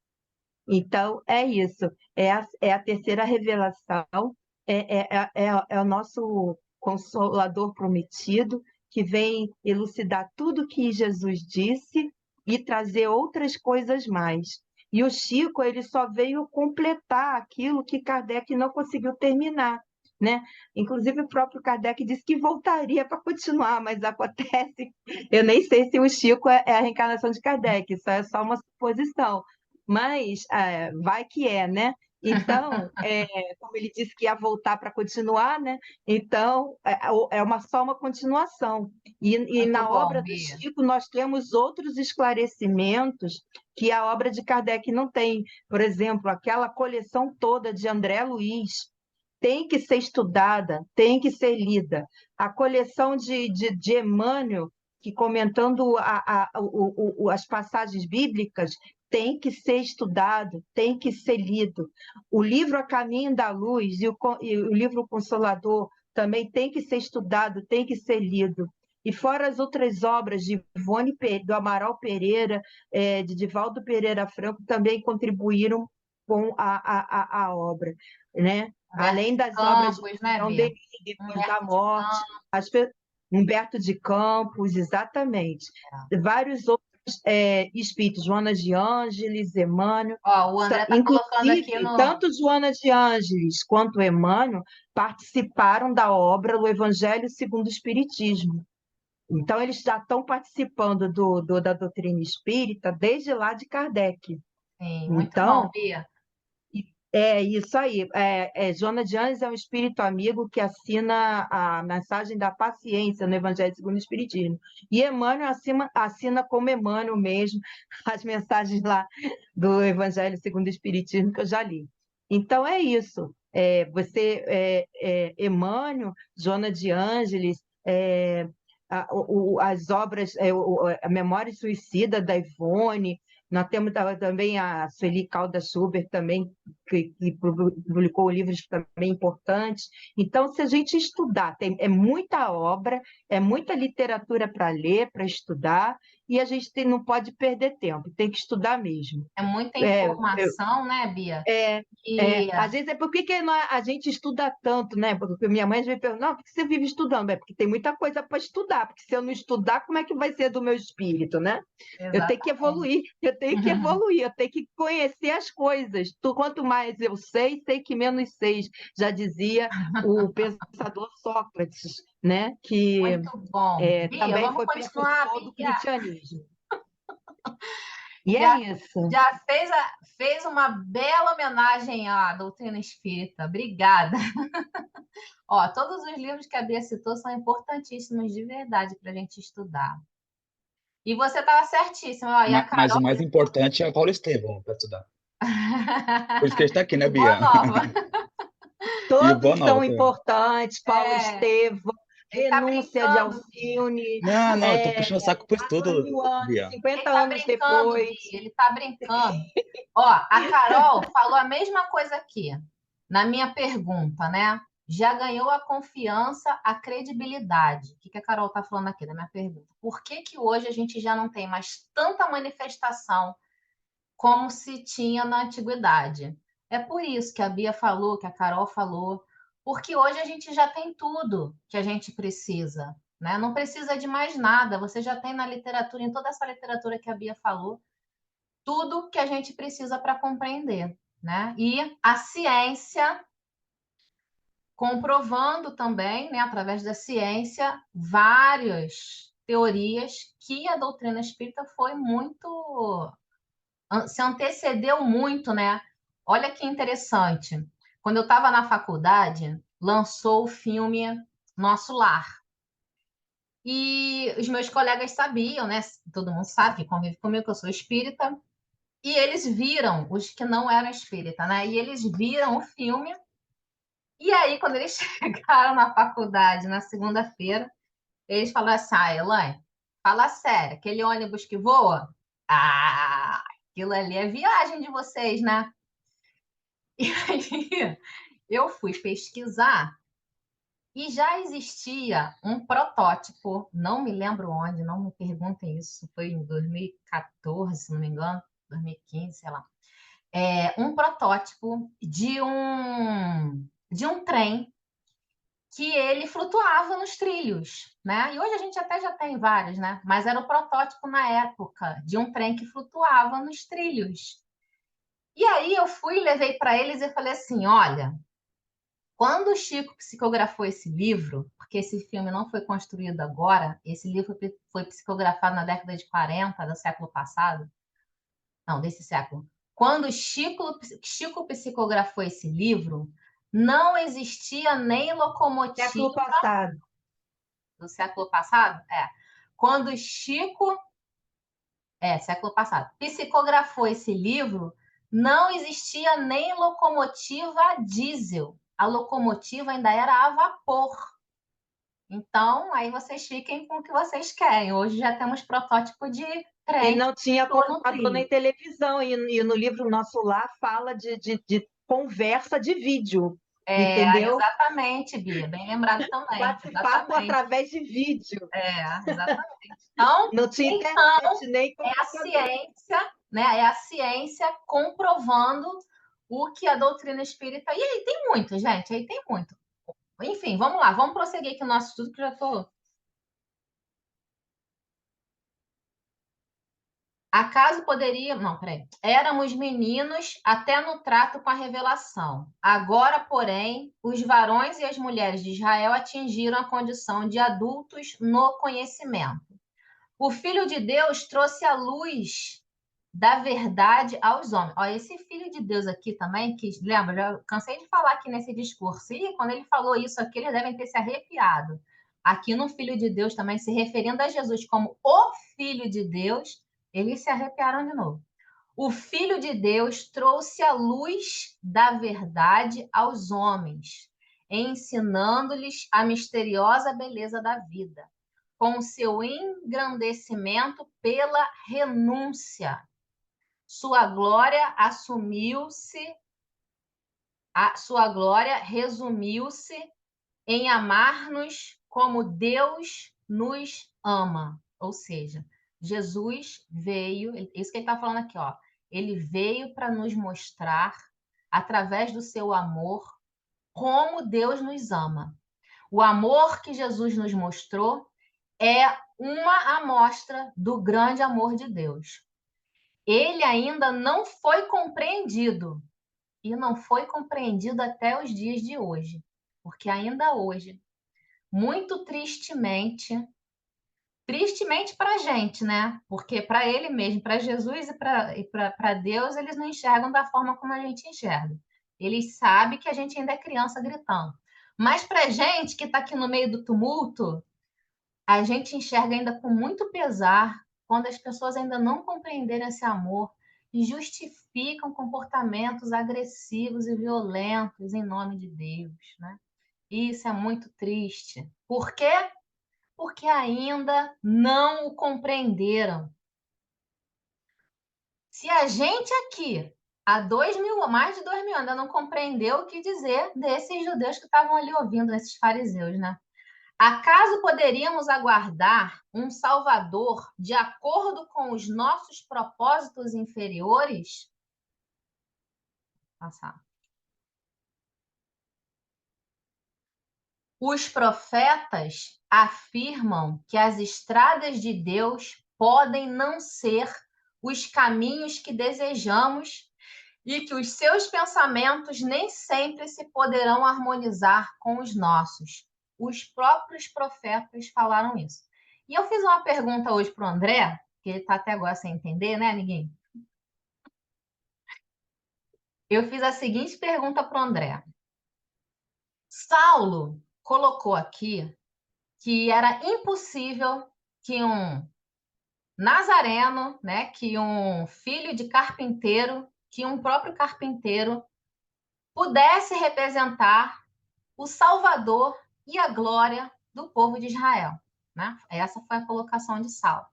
Então, é isso. É a terceira revelação, é o nosso Consolador prometido, que vem elucidar tudo que Jesus disse e trazer outras coisas mais. E o Chico, ele só veio completar aquilo que Kardec não conseguiu terminar, né? Inclusive, o próprio Kardec disse que voltaria para continuar, mas acontece... Eu nem sei se o Chico é a reencarnação de Kardec, isso é só uma suposição. Mas vai que né? Então, como ele disse que ia voltar para continuar, né? Então, só uma continuação. E Muito na bom, obra do Bia. Chico, nós temos outros esclarecimentos que a obra de Kardec não tem. Por exemplo, aquela coleção toda de André Luiz tem que ser estudada, tem que ser lida. A coleção de Emmanuel, que comentando as passagens bíblicas, tem que ser estudado, tem que ser lido. O livro A Caminho da Luz e o livro Consolador também tem que ser estudado, tem que ser lido. E fora as outras obras de do Amaral Pereira, de Divaldo Pereira Franco, também contribuíram com a obra, né? Humberto Além de das obras de Campos, né, Leon Bia? Denis, depois da Humberto de morte, Humberto de Campos, exatamente. Campos. Vários outros espíritos, Joana de Ângeles, Emmanuel. Ó, o André está colocando aqui Inclusive, no. tanto Joana de Ângeles quanto Emmanuel participaram da obra O Evangelho segundo o Espiritismo. Então, eles já estão participando da doutrina espírita desde lá de Kardec. Sim, muito bom, Então, Bia. é isso aí. Joana de Anjos é um espírito amigo que assina a mensagem da paciência no Evangelho segundo o Espiritismo. E Emmanuel assina como Emmanuel mesmo as mensagens lá do Evangelho segundo o Espiritismo que eu já li. Então é isso. Emmanuel, Joana de Ângeles, as obras, a Memória Suicida da Ivone, nós temos também a Sueli Caldas Schubert também, que publicou livros também importantes. Então, se a gente estudar, é muita obra, é muita literatura para ler, para estudar, e a gente não pode perder tempo, tem que estudar mesmo. É muita informação, né, Bia? E Às vezes por que a gente estuda tanto, né? Porque minha mãe me pergunta, não, por que você vive estudando? É porque tem muita coisa para estudar, porque se eu não estudar, como é que vai ser do meu espírito, né? Eu tenho que evoluir, eu tenho que conhecer as coisas. Quanto mais eu sei que menos sei, já dizia o pensador Sócrates, né? Que muito bom. Bia, também vamos foi continuar, precursor do Bia. cristianismo. E Já, é isso. já fez uma bela homenagem à doutrina espírita. Obrigada. Ó, todos os livros que a Bia citou são importantíssimos de verdade para a gente estudar. E você estava certíssima, ó, e a Mas Carol. o mais importante é a Paulo Estevam para estudar. Por isso que a gente tá aqui, né, E Boa Bia? Nova. E o Boa Todos Nova são também. importantes, Paulo É, Estevam, ele tá Renúncia de brincando, Alcione, Não, eu tô é, puxando o saco pro Quatro estudo, Mil Anos, Bia. 50 anos depois. Bi, ele tá brincando. Ó, a Carol falou a mesma coisa aqui, na minha pergunta, né? Já ganhou a confiança, a credibilidade. O que a Carol tá falando aqui na minha pergunta? Por que que hoje a gente já não tem mais tanta manifestação como se tinha na antiguidade? É por isso que a Bia falou, que a Carol falou, porque hoje a gente já tem tudo que a gente precisa, né? Não precisa de mais nada. Você já tem na literatura, em toda essa literatura que a Bia falou, tudo que a gente precisa para compreender, né? E a ciência comprovando também, né, através da ciência, várias teorias que a doutrina espírita foi muito se antecedeu muito, né? Olha que interessante. Quando eu estava na faculdade, lançou o filme Nosso Lar. E os meus colegas sabiam, né? Todo mundo sabe que convive comigo, que eu sou espírita. E eles viram, os que não eram espírita, né? E eles viram o filme. E aí, quando eles chegaram na faculdade, na segunda-feira, eles falaram assim: ah, Elaine, fala sério, aquele ônibus que voa? Ah, aquilo ali é viagem de vocês, né? E aí, eu fui pesquisar e já existia um protótipo, não me lembro onde, não me perguntem isso, foi em 2014, se não me engano, 2015, sei lá. Um protótipo de um trem que ele flutuava nos trilhos, né? E hoje a gente até já tem vários, né? Mas era o protótipo na época de um trem que flutuava nos trilhos. E aí eu fui, levei para eles e falei assim: olha, quando o Chico psicografou esse livro, porque esse filme não foi construído agora, esse livro foi psicografado na década de 40 do século passado, não, desse século. Quando Chico psicografou esse livro, não existia nem locomotiva Século passado. do século passado? Quando Chico, século passado, psicografou esse livro, não existia nem locomotiva a diesel. A locomotiva ainda era a vapor. Então, aí vocês fiquem com o que vocês querem. Hoje já temos protótipo de E trem que não tinha flutua no computador nem trilho. televisão. E no livro Nosso Lar fala de conversa de vídeo, entendeu? Exatamente, Bia. Bem lembrado também. Bate-papo Exatamente. através de vídeo. Exatamente. Então, Não tinha então, internet nem é a computador. ciência, né? É a ciência comprovando o que a doutrina espírita. E aí tem muito, gente, aí tem muito. Enfim, vamos lá, vamos prosseguir aqui o nosso estudo, que eu já estou. Acaso poderia. Não, peraí. Éramos meninos até no trato com a revelação. Agora, porém, os varões e as mulheres de Israel atingiram a condição de adultos no conhecimento. O Filho de Deus trouxe a luz da verdade aos homens. Ó, esse Filho de Deus aqui também, que lembra, já cansei de falar aqui nesse discurso, e quando ele falou isso aqui, eles devem ter se arrepiado. Aqui no Filho de Deus também, se referindo a Jesus como o Filho de Deus, eles se arrepiaram de novo. O Filho de Deus trouxe a luz da verdade aos homens, ensinando-lhes a misteriosa beleza da vida, com seu engrandecimento pela renúncia. Sua glória sua glória resumiu-se em amar-nos como Deus nos ama. Ou seja, Jesus veio, isso que ele está falando aqui, ó. Ele veio para nos mostrar, através do seu amor, como Deus nos ama. O amor que Jesus nos mostrou é uma amostra do grande amor de Deus. Ele ainda não foi compreendido, e não foi compreendido até os dias de hoje, porque ainda hoje, muito tristemente, Tristemente para a gente, né? Porque para ele mesmo, para Jesus e para Deus, eles não enxergam da forma como a gente enxerga. Eles sabem que a gente ainda é criança gritando. Mas para a gente que está aqui no meio do tumulto, a gente enxerga ainda com muito pesar quando as pessoas ainda não compreenderam esse amor e justificam comportamentos agressivos e violentos em nome de Deus, né? Isso é muito triste. Por quê? Porque ainda não o compreenderam. Se a gente aqui, há 2.000, mais de 2.000, ainda não compreendeu o que dizer desses judeus que estavam ali ouvindo, esses fariseus, né? Acaso poderíamos aguardar um Salvador de acordo com os nossos propósitos inferiores? Passar. Os profetas afirmam que as estradas de Deus podem não ser os caminhos que desejamos e que os seus pensamentos nem sempre se poderão harmonizar com os nossos. Os próprios profetas falaram isso. E eu fiz uma pergunta hoje para o André, que ele está até agora sem entender, né, amiguinho? Eu fiz a seguinte pergunta para o André. Saulo colocou aqui que era impossível que um nazareno, né, que um filho de carpinteiro, que um próprio carpinteiro pudesse representar o Salvador e a glória do povo de Israel, né? Essa foi a colocação de Saulo.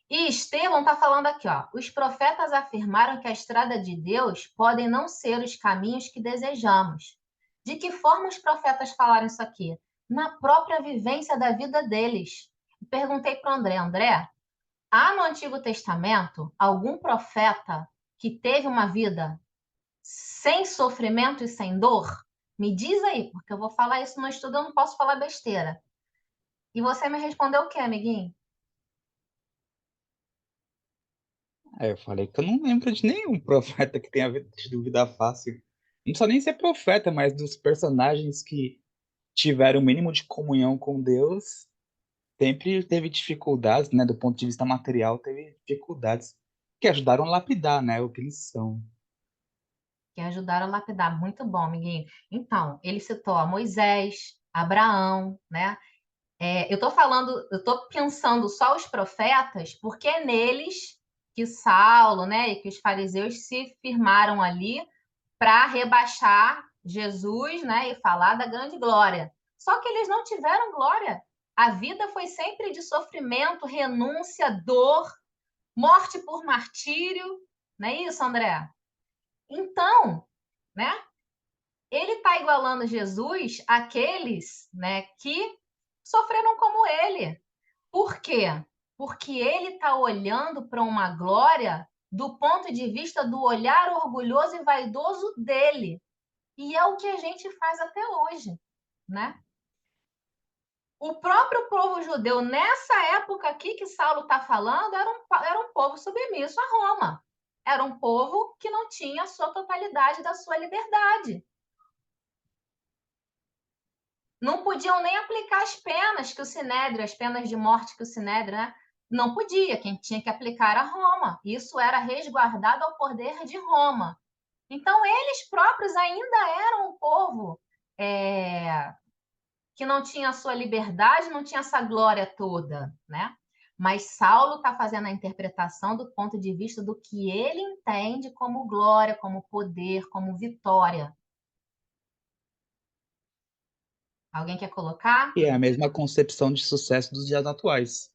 E Estevão está falando aqui, ó, os profetas afirmaram que a estrada de Deus podem não ser os caminhos que desejamos. De que forma os profetas falaram isso aqui? Na própria vivência da vida deles. Perguntei para o André, André, há no Antigo Testamento algum profeta que teve uma vida sem sofrimento e sem dor? Me diz aí, porque eu vou falar isso no estudo, eu não posso falar besteira. E você me respondeu o quê, amiguinho? Eu falei que eu não lembro de nenhum profeta que tenha tido vida fácil. Não precisa nem ser profeta, mas dos personagens que tiveram o mínimo de comunhão com Deus, sempre teve dificuldades, né? Do ponto de vista material, teve dificuldades que ajudaram a lapidar, né? O que eles são. Que ajudaram a lapidar. Muito bom, amiguinho. Então, ele citou a Moisés, Abraão, né? Eu estou falando, eu estou pensando só os profetas, porque é neles que Saulo, né, e que os fariseus se firmaram ali para rebaixar Jesus, né, e falar da grande glória. Só que eles não tiveram glória. A vida foi sempre de sofrimento, renúncia, dor, morte por martírio, não é isso, André? Então, né, ele está igualando Jesus àqueles, né, que sofreram como ele. Por quê? Porque ele está olhando para uma glória do ponto de vista do olhar orgulhoso e vaidoso dele. E é o que a gente faz até hoje, né? O próprio povo judeu, nessa época aqui que Saulo está falando, era um povo submisso a Roma. Era um povo que não tinha a sua totalidade da sua liberdade. Não podiam nem aplicar as penas que o Sinédrio, as penas de morte que o Sinédrio, né? Não podia, quem tinha que aplicar era Roma. Isso era resguardado ao poder de Roma. Então, eles próprios ainda eram um povo que não tinha a sua liberdade, não tinha essa glória toda, né? Mas Saulo está fazendo a interpretação do ponto de vista do que ele entende como glória, como poder, como vitória. Alguém quer colocar? E é a mesma concepção de sucesso dos dias atuais.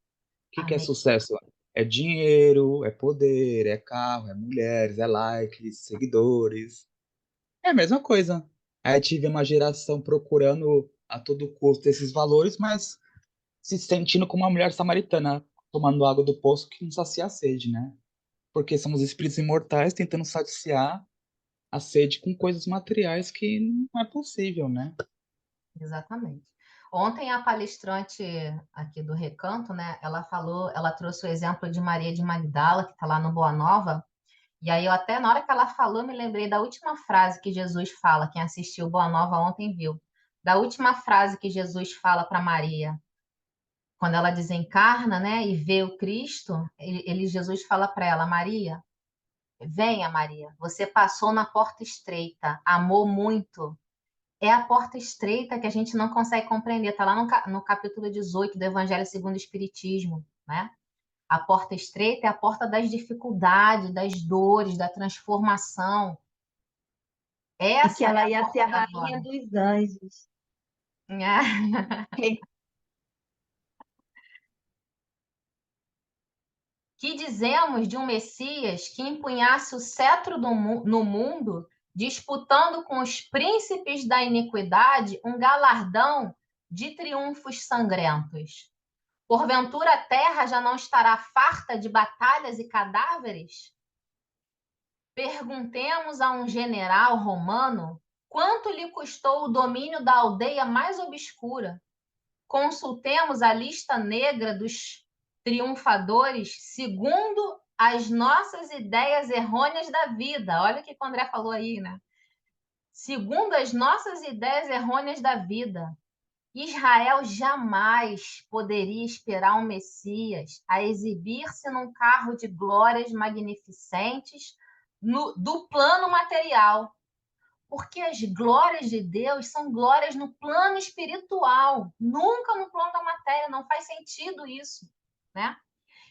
O que é Amém. sucesso? É dinheiro, é poder, é carro, é mulheres, é likes, seguidores. É a mesma coisa. Aí tive uma geração procurando a todo custo esses valores, mas se sentindo como uma mulher samaritana, tomando água do poço que não sacia a sede, né? Porque somos espíritos imortais tentando saciar a sede com coisas materiais que não é possível, né? Exatamente. Ontem a palestrante aqui do Recanto, né, ela falou, ela trouxe o exemplo de Maria de Magdala, que está lá no Boa Nova, e aí eu até, na hora que ela falou, me lembrei da última frase que Jesus fala, quem assistiu Boa Nova ontem viu, da última frase que Jesus fala para Maria, quando ela desencarna, né, e vê o Cristo, Jesus fala para ela, Maria, venha, Maria, você passou na porta estreita, amou muito. É a porta estreita que a gente não consegue compreender. Está lá no capítulo 18 do Evangelho segundo o Espiritismo, né? A porta estreita é a porta das dificuldades, das dores, da transformação. E que Essa é ela a ia ser porta a da rainha glória. dos anjos. Que dizemos de um Messias que empunhasse o cetro no mundo, disputando com os príncipes da iniquidade um galardão de triunfos sangrentos? Porventura a terra já não estará farta de batalhas e cadáveres? Perguntemos a um general romano quanto lhe custou o domínio da aldeia mais obscura. Consultemos a lista negra dos triunfadores segundo as nossas ideias errôneas da vida. Olha o que o André falou aí, né? Segundo as nossas ideias errôneas da vida. Israel jamais poderia esperar um Messias a exibir-se num carro de glórias magnificentes do plano material, porque as glórias de Deus são glórias no plano espiritual, nunca no plano da matéria, não faz sentido isso, né?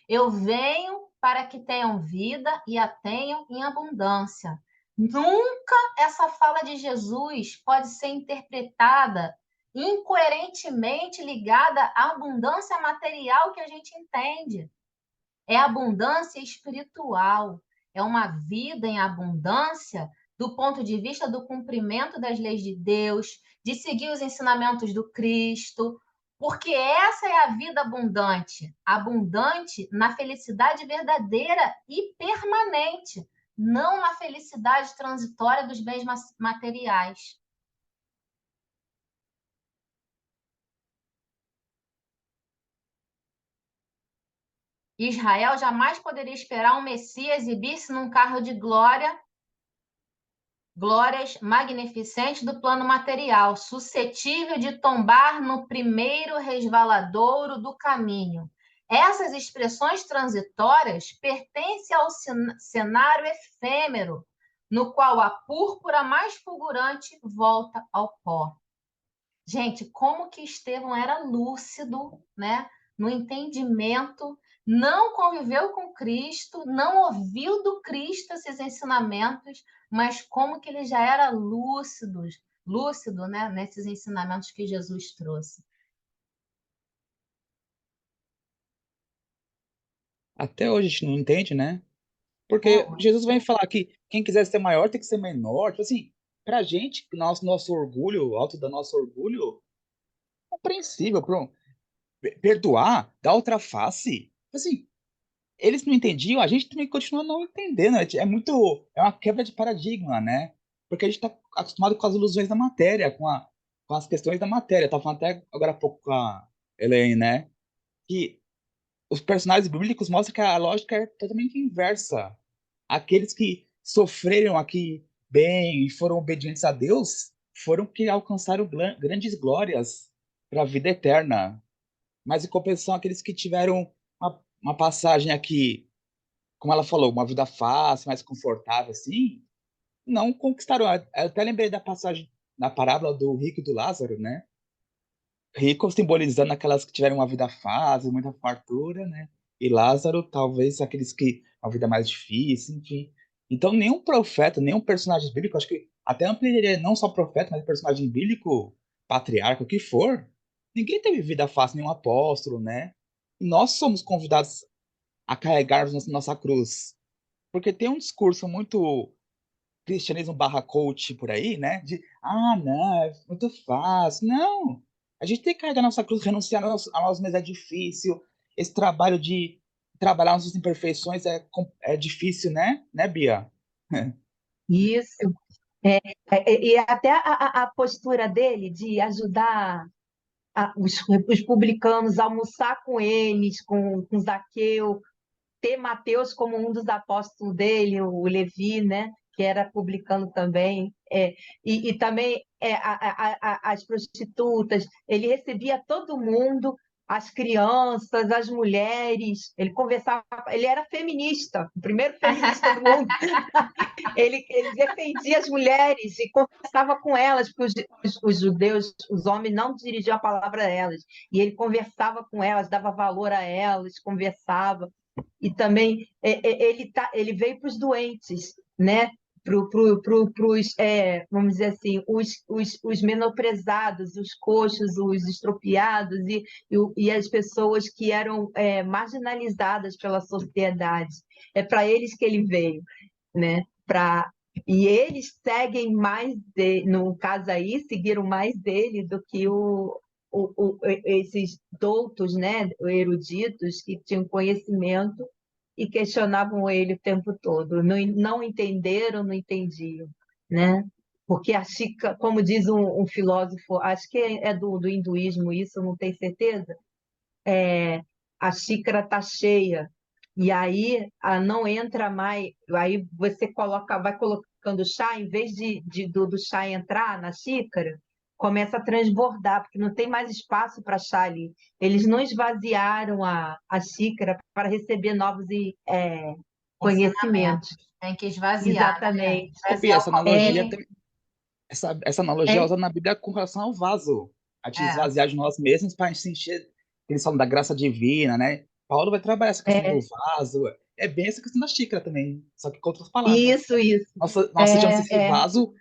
Eu venho para que tenham vida e a tenham em abundância. Nunca essa fala de Jesus pode ser interpretada incoerentemente ligada à abundância material que a gente entende. É abundância espiritual, é uma vida em abundância do ponto de vista do cumprimento das leis de Deus, de seguir os ensinamentos do Cristo, porque essa é a vida abundante, abundante na felicidade verdadeira e permanente, não na felicidade transitória dos bens materiais. Israel jamais poderia esperar um Messias exibir-se num carro de glórias magnificentes do plano material, suscetível de tombar no primeiro resvaladouro do caminho. Essas expressões transitórias pertencem ao cenário efêmero, no qual a púrpura mais fulgurante volta ao pó. Gente, como que Estevão era lúcido, né? No entendimento, não conviveu com Cristo, não ouviu do Cristo esses ensinamentos, mas como que ele já era lúcido, né? Nesses ensinamentos que Jesus trouxe. Até hoje a gente não entende, né? É, Porque Jesus vem falar que quem quiser ser maior tem que ser menor. Tipo assim, pra gente, nosso orgulho, alto da nosso orgulho, é compreensível. Perdoar, dar outra face. Tipo assim, eles não entendiam, a gente também continua não entendendo. É uma quebra de paradigma, né? Porque a gente está acostumado com as ilusões da matéria, com as questões da matéria. Eu tava falando até agora há pouco com a Elaine, né? Que os personagens bíblicos mostram que a lógica é totalmente inversa. Aqueles que sofreram aqui bem e foram obedientes a Deus foram que alcançaram grandes glórias para a vida eterna. Mas em compensação, aqueles que tiveram uma passagem aqui, como ela falou, uma vida fácil, mais confortável, assim, não conquistaram. Eu até lembrei da passagem, na parábola do rico e do Lázaro, né? Rico simbolizando aquelas que tiveram uma vida fácil, muita fartura, né? E Lázaro, talvez aqueles que uma vida mais difícil, enfim. Então, nenhum profeta, nenhum personagem bíblico, acho que até ampliaria não só profeta, mas personagem bíblico, patriarca, o que for, ninguém teve vida fácil, nenhum apóstolo, né? E nós somos convidados a carregarmos nossa cruz. Porque tem um discurso muito cristianismo barra coach por aí, né? Não, é muito fácil. Não! A gente tem que carregar nossa cruz, renunciar a nós mesmos é difícil. Esse trabalho de trabalhar nossas imperfeições é difícil, né? Né, Bia? Isso. É, e até a postura dele de ajudar os publicanos a almoçar com eles, com Zaqueu, ter Mateus como um dos apóstolos dele, o Levi, né? Que era publicano também, e também as prostitutas, ele recebia todo mundo, as crianças, as mulheres. Ele conversava, ele era feminista, o primeiro feminista do mundo. Ele defendia as mulheres e conversava com elas, porque os judeus, os homens, não dirigiam a palavra a elas. E ele conversava com elas, dava valor a elas, conversava. E também ele veio para os doentes, né? Vamos dizer assim, os menosprezados, os coxos, os estropiados e as pessoas que eram marginalizadas pela sociedade. É para eles que ele veio, né? E eles seguem mais, no caso aí, seguiram mais dele do que esses doutos, né? Eruditos que tinham conhecimento e questionavam ele o tempo todo. Não, não entenderam, não entendiam, né? Porque a xícara, como diz um filósofo, acho que é do hinduísmo isso, não tenho certeza, a xícara está cheia, e aí não entra mais, aí você vai colocando chá, em vez do chá entrar na xícara, começa a transbordar, porque não tem mais espaço para chá ali. Eles não esvaziaram a xícara para receber novos Ensinamento. conhecimentos. Tem que esvaziar, né, gente? Exatamente. Ô, Bia, Esvaziar o copinho. essa analogia é É, usada na Bíblia com relação ao vaso. A te É. esvaziar de nós mesmos para a gente se encher, eles falam da graça divina, né? Paulo vai trabalhar essa questão do é, vaso. É bem essa questão da xícara também, só que com outras palavras. isso. Nós sejamos esse É, é. vaso,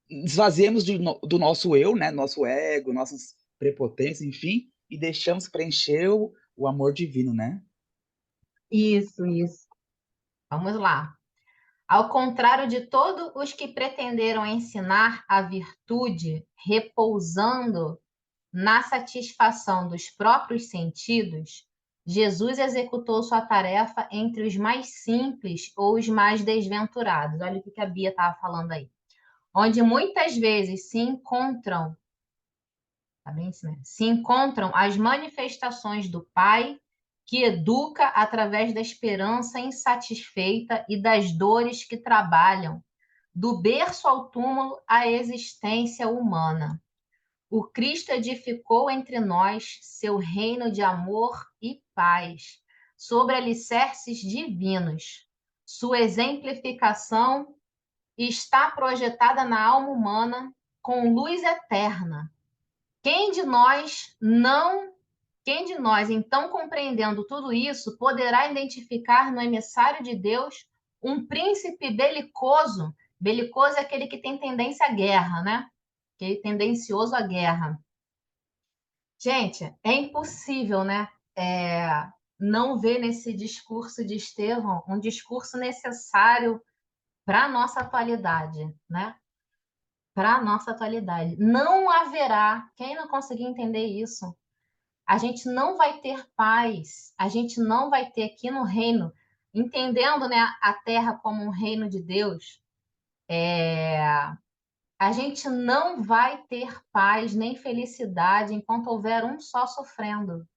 esvaziemos do nosso eu, né? Nosso ego, nossas prepotências, enfim, e deixamos preencher o amor divino, né? Isso. Vamos lá. Ao contrário de todos os que pretenderam ensinar a virtude repousando na satisfação dos próprios sentidos, Jesus executou sua tarefa entre os mais simples ou os mais desventurados. Olha o que a Bia estava falando aí. Onde muitas vezes se encontram, tá bem, né? Se encontram as manifestações do Pai que educa através da esperança insatisfeita e das dores que trabalham, do berço ao túmulo, a existência humana. O Cristo edificou entre nós seu reino de amor e paz, sobre alicerces divinos. Sua exemplificação está projetada na alma humana com luz eterna. Quem de nós não, quem de nós, então, compreendendo tudo isso, poderá identificar no emissário de Deus um príncipe belicoso? Belicoso é aquele que tem tendência à guerra, né? Que é tendencioso à guerra. Gente, é impossível, né? Não ver nesse discurso de Estevão um discurso necessário para a nossa atualidade, né? Para a nossa atualidade. Não haverá, quem não conseguir entender isso, a gente não vai ter paz, a gente não vai ter aqui no reino, entendendo, né, a terra como um reino de Deus, a gente não vai ter paz nem felicidade enquanto houver um só sofrendo.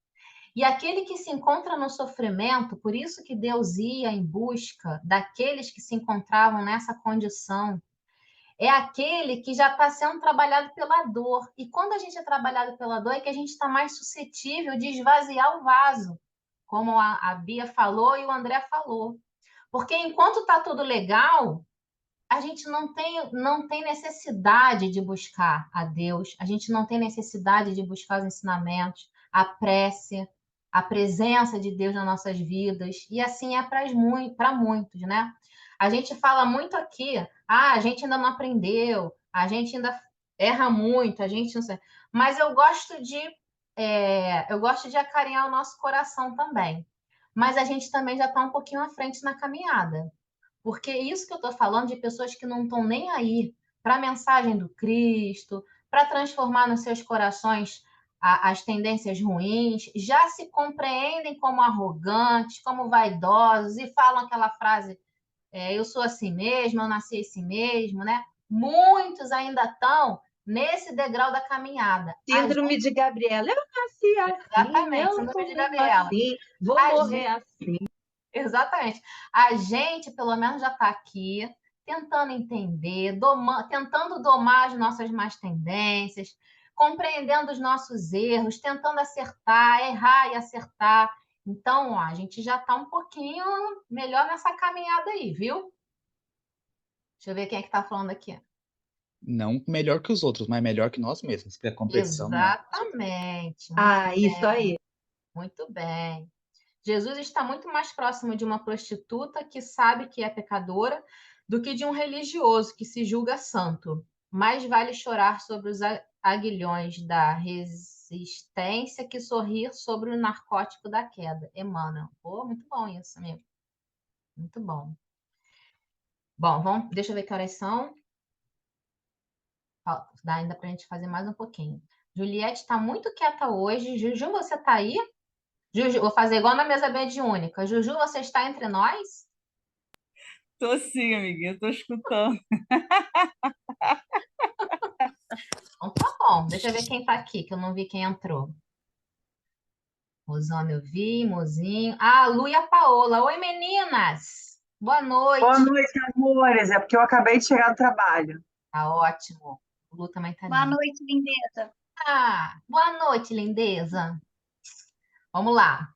E aquele que se encontra no sofrimento, por isso que Deus ia em busca daqueles que se encontravam nessa condição, é aquele que já está sendo trabalhado pela dor. E quando a gente é trabalhado pela dor, é que a gente está mais suscetível de esvaziar o vaso, como a Bia falou e o André falou. Porque enquanto está tudo legal, a gente não tem necessidade de buscar a Deus, a gente não tem necessidade de buscar os ensinamentos, a prece, a presença de Deus nas nossas vidas, e assim é para muitos, né? A gente fala muito aqui, a gente ainda não aprendeu, a gente ainda erra muito, a gente não sei. Mas eu gosto de acarinhar o nosso coração também. Mas a gente também já está um pouquinho à frente na caminhada. Porque isso que eu estou falando de pessoas que não estão nem aí para a mensagem do Cristo, para transformar nos seus corações as tendências ruins, já se compreendem como arrogantes, como vaidosos e falam aquela frase: eu sou assim mesmo, eu nasci assim mesmo, né? Muitos ainda estão nesse degrau da caminhada. Síndrome de Gabriela. Eu nasci assim, Exatamente, eu síndrome sou de mesmo Gabriela. assim, vou A morrer assim. Exatamente. A gente, pelo menos, já está aqui tentando entender, tentando domar as nossas más tendências, compreendendo os nossos erros, tentando acertar, errar e acertar. Então, ó, a gente já está um pouquinho melhor nessa caminhada aí, viu? Deixa eu ver quem é que está falando aqui. Não melhor que os outros, mas melhor que nós mesmos, porque a competição não é. Exatamente. Ah, isso aí. Muito bem. Jesus está muito mais próximo de uma prostituta que sabe que é pecadora do que de um religioso que se julga santo. Mais vale chorar sobre os aguilhões da resistência que sorrir sobre o narcótico da queda. Emmanuel. Pô, muito bom isso, amigo. Muito bom. Bom, deixa eu ver que horas são. Dá ainda para a gente fazer mais um pouquinho. Juliette está muito quieta hoje. Juju, você está aí? Juju, vou fazer igual na mesa mediúnica. Juju, você está entre nós? Tô sim, amiguinha, tô escutando. Então tá bom. Deixa eu ver quem tá aqui, que eu não vi quem entrou. Mozão, eu vi, mozinho. Ah, a Lu e a Paola. Oi, meninas! Boa Boa noite. noite, amores. É porque eu acabei de chegar do trabalho. Tá ótimo. O Lu também tá Boa lindo. noite, lindeza. Ah, boa noite, lindeza. Vamos lá.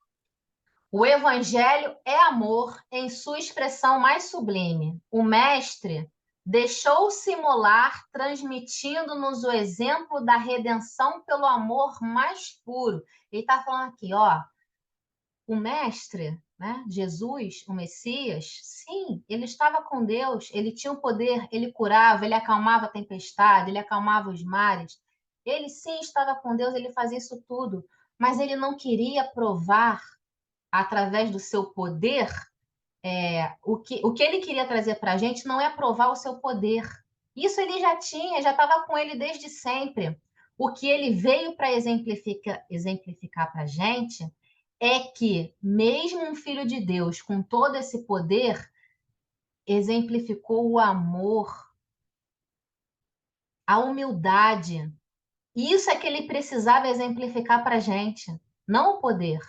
O Evangelho é amor em sua expressão mais sublime. O Mestre deixou-se molar, transmitindo-nos o exemplo da redenção pelo amor mais puro. Ele está falando aqui, ó, o Mestre, né, Jesus, o Messias, sim, ele estava com Deus, ele tinha o poder, ele curava, ele acalmava a tempestade, ele acalmava os mares. Ele sim estava com Deus, ele fazia isso tudo, mas ele não queria provar através do seu poder, o que ele queria trazer para a gente não é provar o seu poder. Isso ele já tinha, já estava com ele desde sempre. O que ele veio para exemplificar para a gente é que, mesmo um filho de Deus com todo esse poder, exemplificou o amor, a humildade. Isso é que ele precisava exemplificar para a gente, não o poder.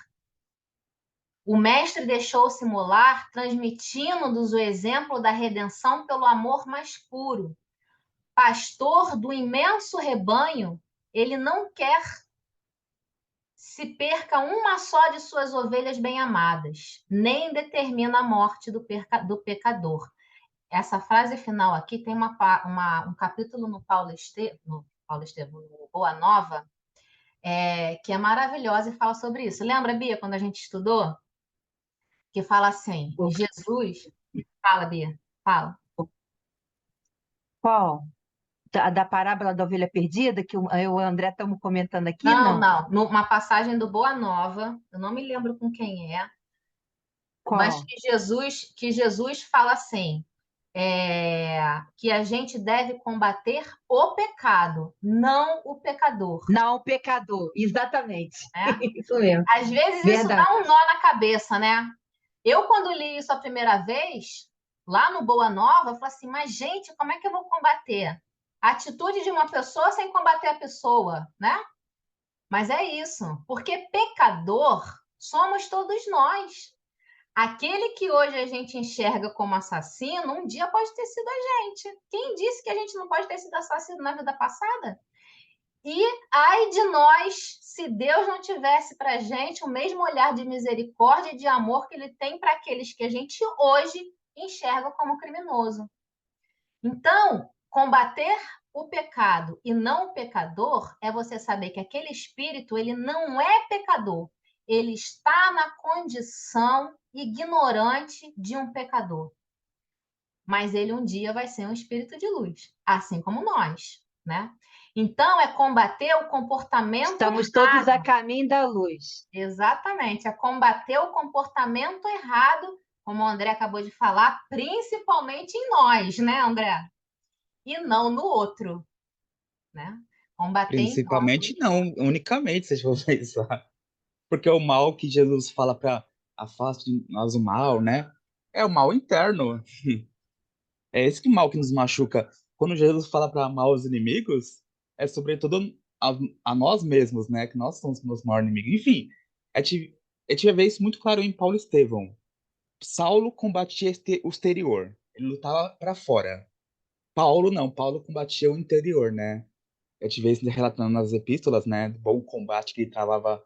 O mestre deixou-se molar, transmitindo-nos o exemplo da redenção pelo amor mais puro. Pastor do imenso rebanho, ele não quer se perca uma só de suas ovelhas bem-amadas, nem determina a morte do pecador. Essa frase final aqui tem um capítulo no no Boa Nova, que é maravilhosa e fala sobre isso. Lembra, Bia, quando a gente estudou? Que fala assim, Jesus... Fala, Bia, fala. Qual? Da parábola da ovelha perdida, que eu e o André estamos comentando aqui? Não, Não. não. Numa passagem do Boa Nova, eu não me lembro com quem é, mas Qual? que Jesus fala assim, que a gente deve combater o pecado, não o pecador. Não, o pecador. Exatamente. Né? Isso mesmo. Às vezes isso Verdade. dá um nó na cabeça, né? Eu, quando li isso a primeira vez, lá no Boa Nova, eu falei assim, mas, gente, como é que eu vou combater? A atitude de uma pessoa sem combater a pessoa, né? Mas é isso, porque pecador somos todos nós. Aquele que hoje a gente enxerga como assassino, um dia pode ter sido a gente. Quem disse que a gente não pode ter sido assassino na vida passada? E ai de nós, se Deus não tivesse para a gente o mesmo olhar de misericórdia e de amor que Ele tem para aqueles que a gente hoje enxerga como criminoso. Então, combater o pecado e não o pecador é você saber que aquele espírito ele não é pecador, ele está na condição ignorante de um pecador. Mas ele um dia vai ser um espírito de luz, assim como nós, né? Então, é combater o comportamento Estamos errado. todos a caminho da luz. Exatamente, é combater o comportamento errado, como o André acabou de falar, principalmente em nós, né, André? E não no outro, né? Combater em nós. Principalmente não, unicamente, se a gente for pensar. Porque o mal que Jesus fala para afaste de nós o mal, né? É o mal interno. É esse que mal que nos machuca. Quando Jesus fala para amar os inimigos, é sobretudo a nós mesmos, né? Que nós somos o nosso maior inimigo. Enfim, a gente vê isso muito claro em Paulo e Estevão. Saulo combatia o exterior, ele lutava para fora. Paulo não, Paulo combatia o interior, né? eu te vejo relatando nas epístolas, né, do bom combate que ele travava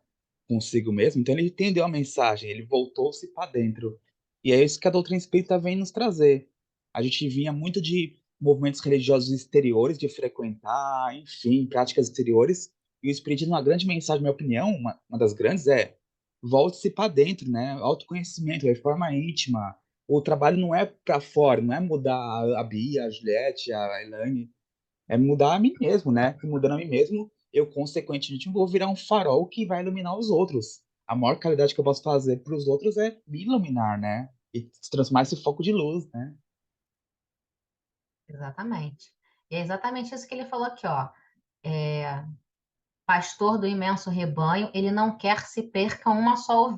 consigo mesmo. Então ele entendeu a mensagem, ele voltou-se para dentro. E é isso que a doutrina espírita vem nos trazer. A gente vinha muito de movimentos religiosos exteriores, de frequentar, enfim, práticas exteriores. E o espiritismo, uma grande mensagem, na minha opinião, uma das grandes é volte-se para dentro, né? Autoconhecimento, reforma íntima. O trabalho não é para fora, não é mudar a Bia, a Juliette, a Elaine, é mudar a mim mesmo, né? E mudando a mim mesmo, eu consequentemente vou virar um farol que vai iluminar os outros. A maior caridade que eu posso fazer para os outros é me iluminar, né? E se transformar esse foco de luz, né? Exatamente. E é exatamente isso que ele falou aqui, ó. Pastor do imenso rebanho, ele não quer se perca uma só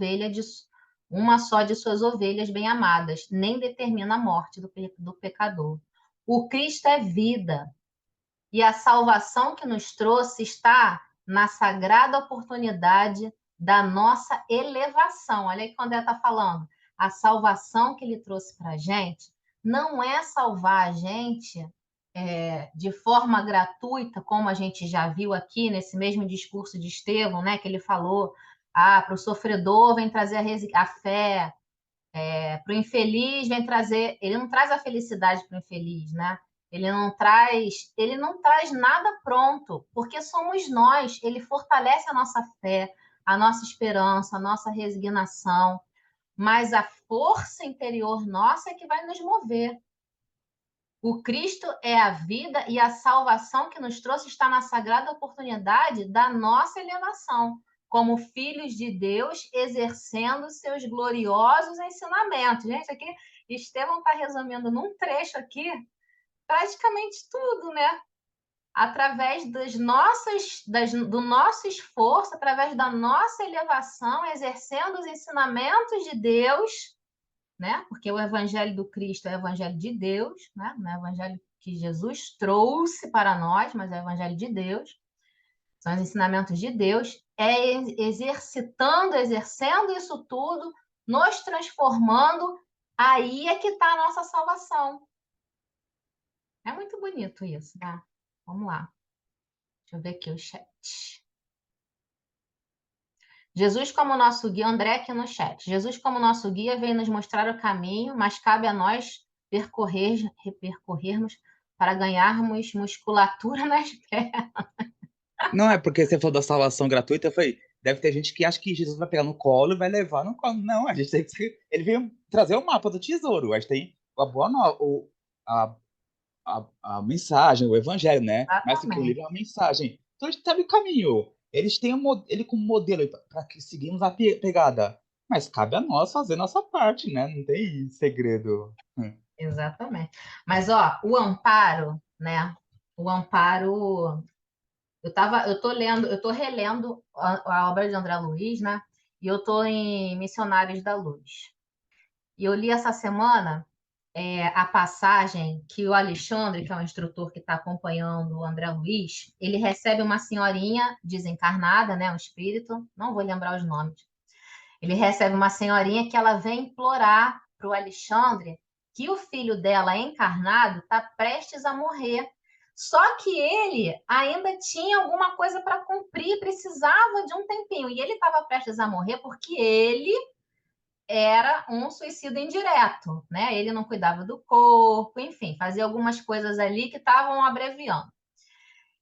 de suas ovelhas bem-amadas, nem determina a morte do pecador. O Cristo é vida, e a salvação que nos trouxe está na sagrada oportunidade da nossa elevação. Olha aí quando ele está falando. A salvação que ele trouxe para a gente não é salvar a gente de forma gratuita, como a gente já viu aqui nesse mesmo discurso de Estevão, né, que ele falou, para o sofredor vem trazer a fé, para o infeliz vem trazer, ele não traz a felicidade para o infeliz, né? Ele não traz nada pronto, porque somos nós, ele fortalece a nossa fé, a nossa esperança, a nossa resignação, mas a força interior nossa é que vai nos mover. O Cristo é a vida e a salvação que nos trouxe está na sagrada oportunidade da nossa elevação, como filhos de Deus, exercendo seus gloriosos ensinamentos. Gente, aqui Estevão está resumindo num trecho aqui praticamente tudo, né? Através do nosso esforço, através da nossa elevação, exercendo os ensinamentos de Deus, né? Porque o evangelho do Cristo é o evangelho de Deus, né? Não é o evangelho que Jesus trouxe para nós, mas é o evangelho de Deus. São os ensinamentos de Deus, exercendo isso tudo, nos transformando, aí é que está a nossa salvação. É muito bonito isso, né? Vamos lá. Deixa eu ver aqui o chat. Jesus como nosso guia, André aqui no chat. Jesus como nosso guia veio nos mostrar o caminho, mas cabe a nós percorrermos para ganharmos musculatura nas pernas. Não é porque você falou da salvação gratuita, eu falei, deve ter gente que acha que Jesus vai pegar no colo e vai levar no colo. Não, a gente tem que. Ele veio trazer o mapa do tesouro. A gente tem a boa a, a mensagem, o evangelho, né? Mais do que o livro Exatamente. é uma mensagem. Então a gente sabe o caminho. Eles têm ele como modelo para que seguimos a pegada. Mas cabe a nós fazer nossa parte, né? Não tem segredo. Exatamente. Mas, ó, o amparo, né? O amparo. Eu tô relendo a obra de André Luiz, né? E eu tô em Missionários da Luz. E eu li essa semana a passagem que o Alexandre, que é um instrutor que está acompanhando o André Luiz, ele recebe uma senhorinha desencarnada, né? Um espírito, não vou lembrar os nomes. Ele recebe uma senhorinha que ela vem implorar para o Alexandre que o filho dela encarnado está prestes a morrer. Só que ele ainda tinha alguma coisa para cumprir, precisava de um tempinho. E ele estava prestes a morrer porque ele era um suicídio indireto, né? Ele não cuidava do corpo, enfim, fazia algumas coisas ali que estavam abreviando.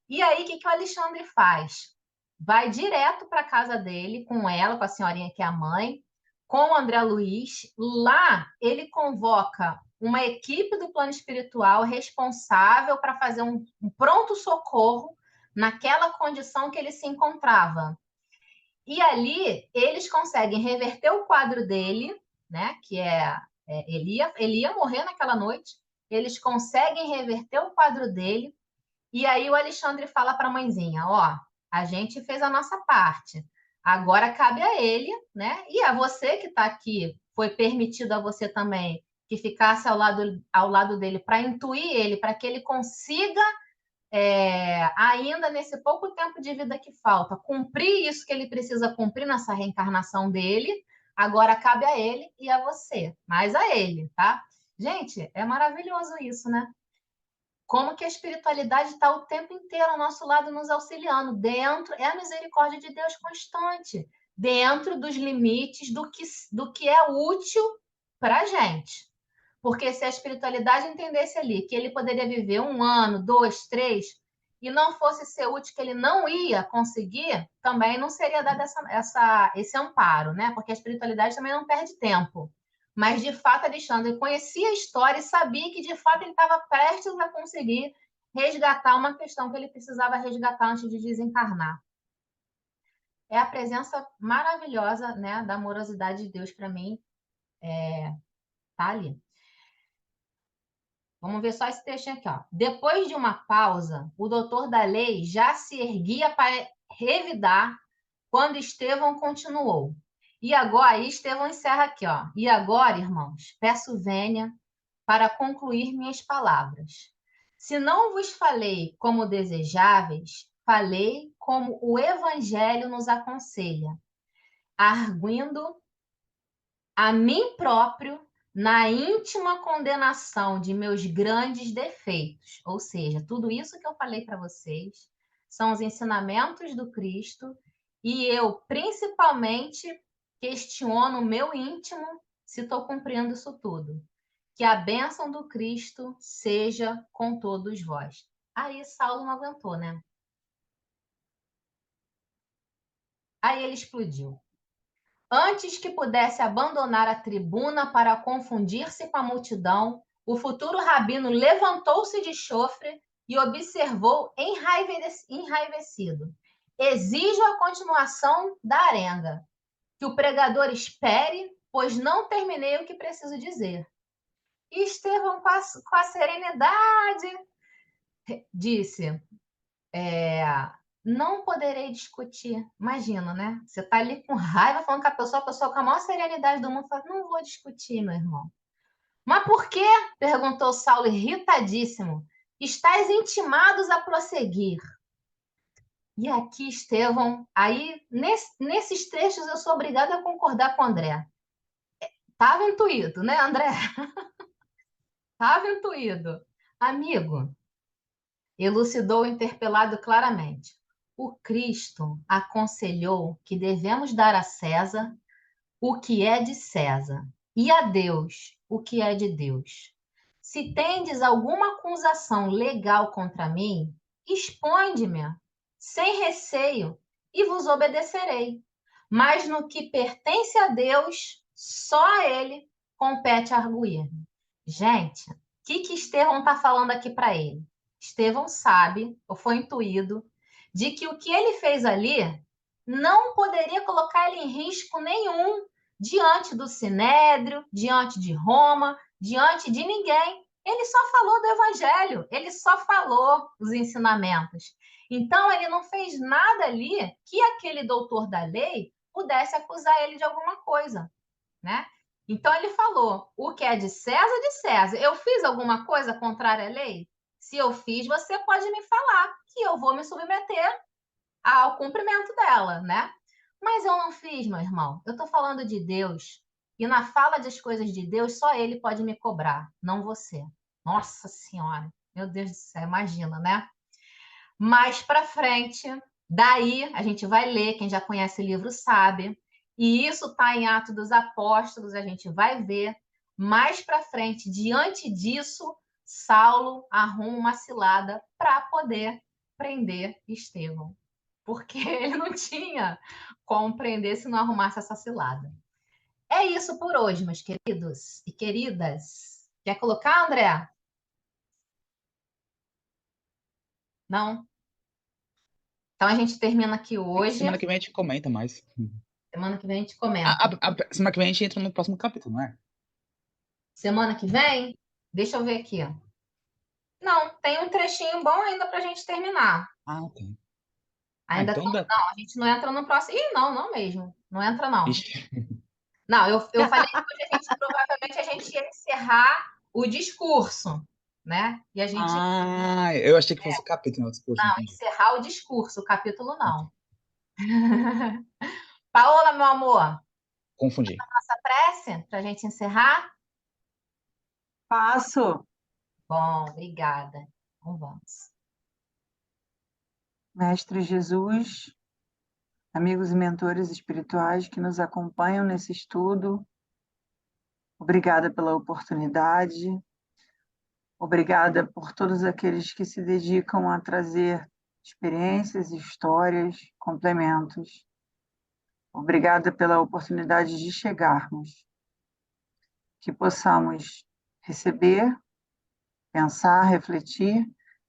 E aí, o que o Alexandre faz? Vai direto para a casa dele, com ela, com a senhorinha que é a mãe, com o André Luiz. Lá, ele convoca uma equipe do plano espiritual responsável para fazer um pronto-socorro naquela condição que ele se encontrava. E ali, eles conseguem reverter o quadro dele, né? Que ele ia morrer naquela noite. Eles conseguem reverter o quadro dele. E aí o Alexandre fala para a mãezinha, ó, a gente fez a nossa parte, agora cabe a ele, né? E a você que está aqui, foi permitido a você também que ficasse ao lado dele para intuir ele, para que ele consiga, ainda nesse pouco tempo de vida que falta, cumprir isso que ele precisa cumprir nessa reencarnação dele, agora cabe a ele e a você, mais a ele, tá? Gente, é maravilhoso isso, né? como que a espiritualidade está o tempo inteiro ao nosso lado, nos auxiliando. Dentro, é a misericórdia de Deus constante, dentro dos limites do que é útil para a gente. Porque se a espiritualidade entendesse ali que ele poderia viver 1 ano, 2, 3, e não fosse ser útil, que ele não ia conseguir, também não seria dado esse amparo, né? Porque a espiritualidade também não perde tempo. Mas, de fato, Alexandre conhecia a história e sabia que, de fato, ele estava prestes a conseguir resgatar uma questão que ele precisava resgatar antes de desencarnar. É a presença maravilhosa, né, da amorosidade de Deus para mim, tá ali. Vamos ver só esse textinho aqui, ó. Depois de uma pausa, o doutor da lei já se erguia para revidar quando Estevão continuou. E agora, aí Estevão encerra aqui, ó. E agora, irmãos, peço vênia para concluir minhas palavras. Se não vos falei como desejáveis, falei como o Evangelho nos aconselha, arguindo a mim próprio na íntima condenação de meus grandes defeitos. Ou seja, tudo isso que eu falei para vocês são os ensinamentos do Cristo e eu, principalmente, questiono o meu íntimo se estou cumprindo isso tudo. Que a bênção do Cristo seja com todos vós. Aí Saulo não aguentou, né? Aí ele explodiu. Antes que pudesse abandonar a tribuna para confundir-se com a multidão, o futuro rabino levantou-se de chofre e observou enraivecido. Exijo a continuação da arenga. Que o pregador espere, pois não terminei o que preciso dizer. E Estevão, com a serenidade, disse: não poderei discutir. Imagina, né? Você tá ali com raiva, falando com a pessoa com a maior serenidade do mundo, fala: não vou discutir, meu irmão. Mas por quê? Perguntou Saulo, irritadíssimo. Estais intimados a prosseguir. E aqui, Estevão, aí, nesses trechos, eu sou obrigada a concordar com o André. Tava intuído, né, André? Tava intuído. Amigo, elucidou o interpelado claramente. O Cristo aconselhou que devemos dar a César o que é de César e a Deus o que é de Deus. Se tendes alguma acusação legal contra mim, expõe-me sem receio e vos obedecerei. Mas no que pertence a Deus, só a ele compete arguir. Gente, o que Estevão está falando aqui para ele? Estevão sabe, ou foi intuído, de que o que ele fez ali não poderia colocar ele em risco nenhum diante do Sinédrio, diante de Roma, diante de ninguém. Ele só falou do Evangelho, ele só falou os ensinamentos. Então, ele não fez nada ali que aquele doutor da lei pudesse acusar ele de alguma coisa, né? Então, ele falou, o que é de César, eu fiz alguma coisa contrária à lei? Se eu fiz, você pode me falar, que eu vou me submeter ao cumprimento dela, né? Mas eu não fiz, meu irmão. Eu estou falando de Deus. E na fala das coisas de Deus, só Ele pode me cobrar, não você. Nossa Senhora, meu Deus do céu, imagina, né? Mais para frente, daí a gente vai ler, quem já conhece o livro sabe, e isso está em Atos dos Apóstolos, a gente vai ver. Mais para frente, diante disso, Saulo arruma uma cilada para poder prender Estevão, porque ele não tinha como prender se não arrumasse essa cilada. É isso por hoje, meus queridos e queridas. Quer colocar, André? Não? Então a gente termina aqui hoje. Semana que vem a gente comenta mais. Semana que vem a gente comenta. Semana que vem a gente entra no próximo capítulo, não é? Semana que vem? Deixa eu ver aqui. Não, tem um trechinho bom ainda para a gente terminar. Ah, ok. Ainda então dá. Não, a gente não entra no próximo. Ih, não mesmo. Não entra, não. Ixi. Não, eu falei que hoje provavelmente a gente ia encerrar o discurso, né? E a gente. Ah, eu achei que fosse o capítulo, discurso, Não, entendi. encerrar o discurso, o capítulo não. Paola, meu amor, Confundi. nossa prece para a gente encerrar? Passo. Bom, obrigada. Então vamos. Mestre Jesus, amigos e mentores espirituais que nos acompanham nesse estudo, obrigada pela oportunidade, obrigada por todos aqueles que se dedicam a trazer experiências, histórias, complementos. Obrigada pela oportunidade de chegarmos, que possamos receber, pensar, refletir,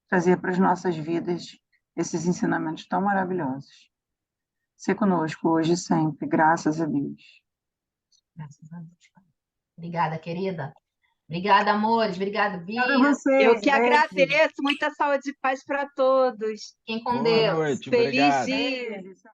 trazer para as nossas vidas esses ensinamentos tão maravilhosos. Se conosco hoje e sempre, graças a Deus. Graças a Deus. Obrigada, querida. Obrigada, amores. Obrigada, Obrigada a Bia. Eu vocês, que beijo. agradeço. Muita saúde e paz para todos. Fiquem com Boa Deus. noite, Feliz obrigado. dia. Beijo.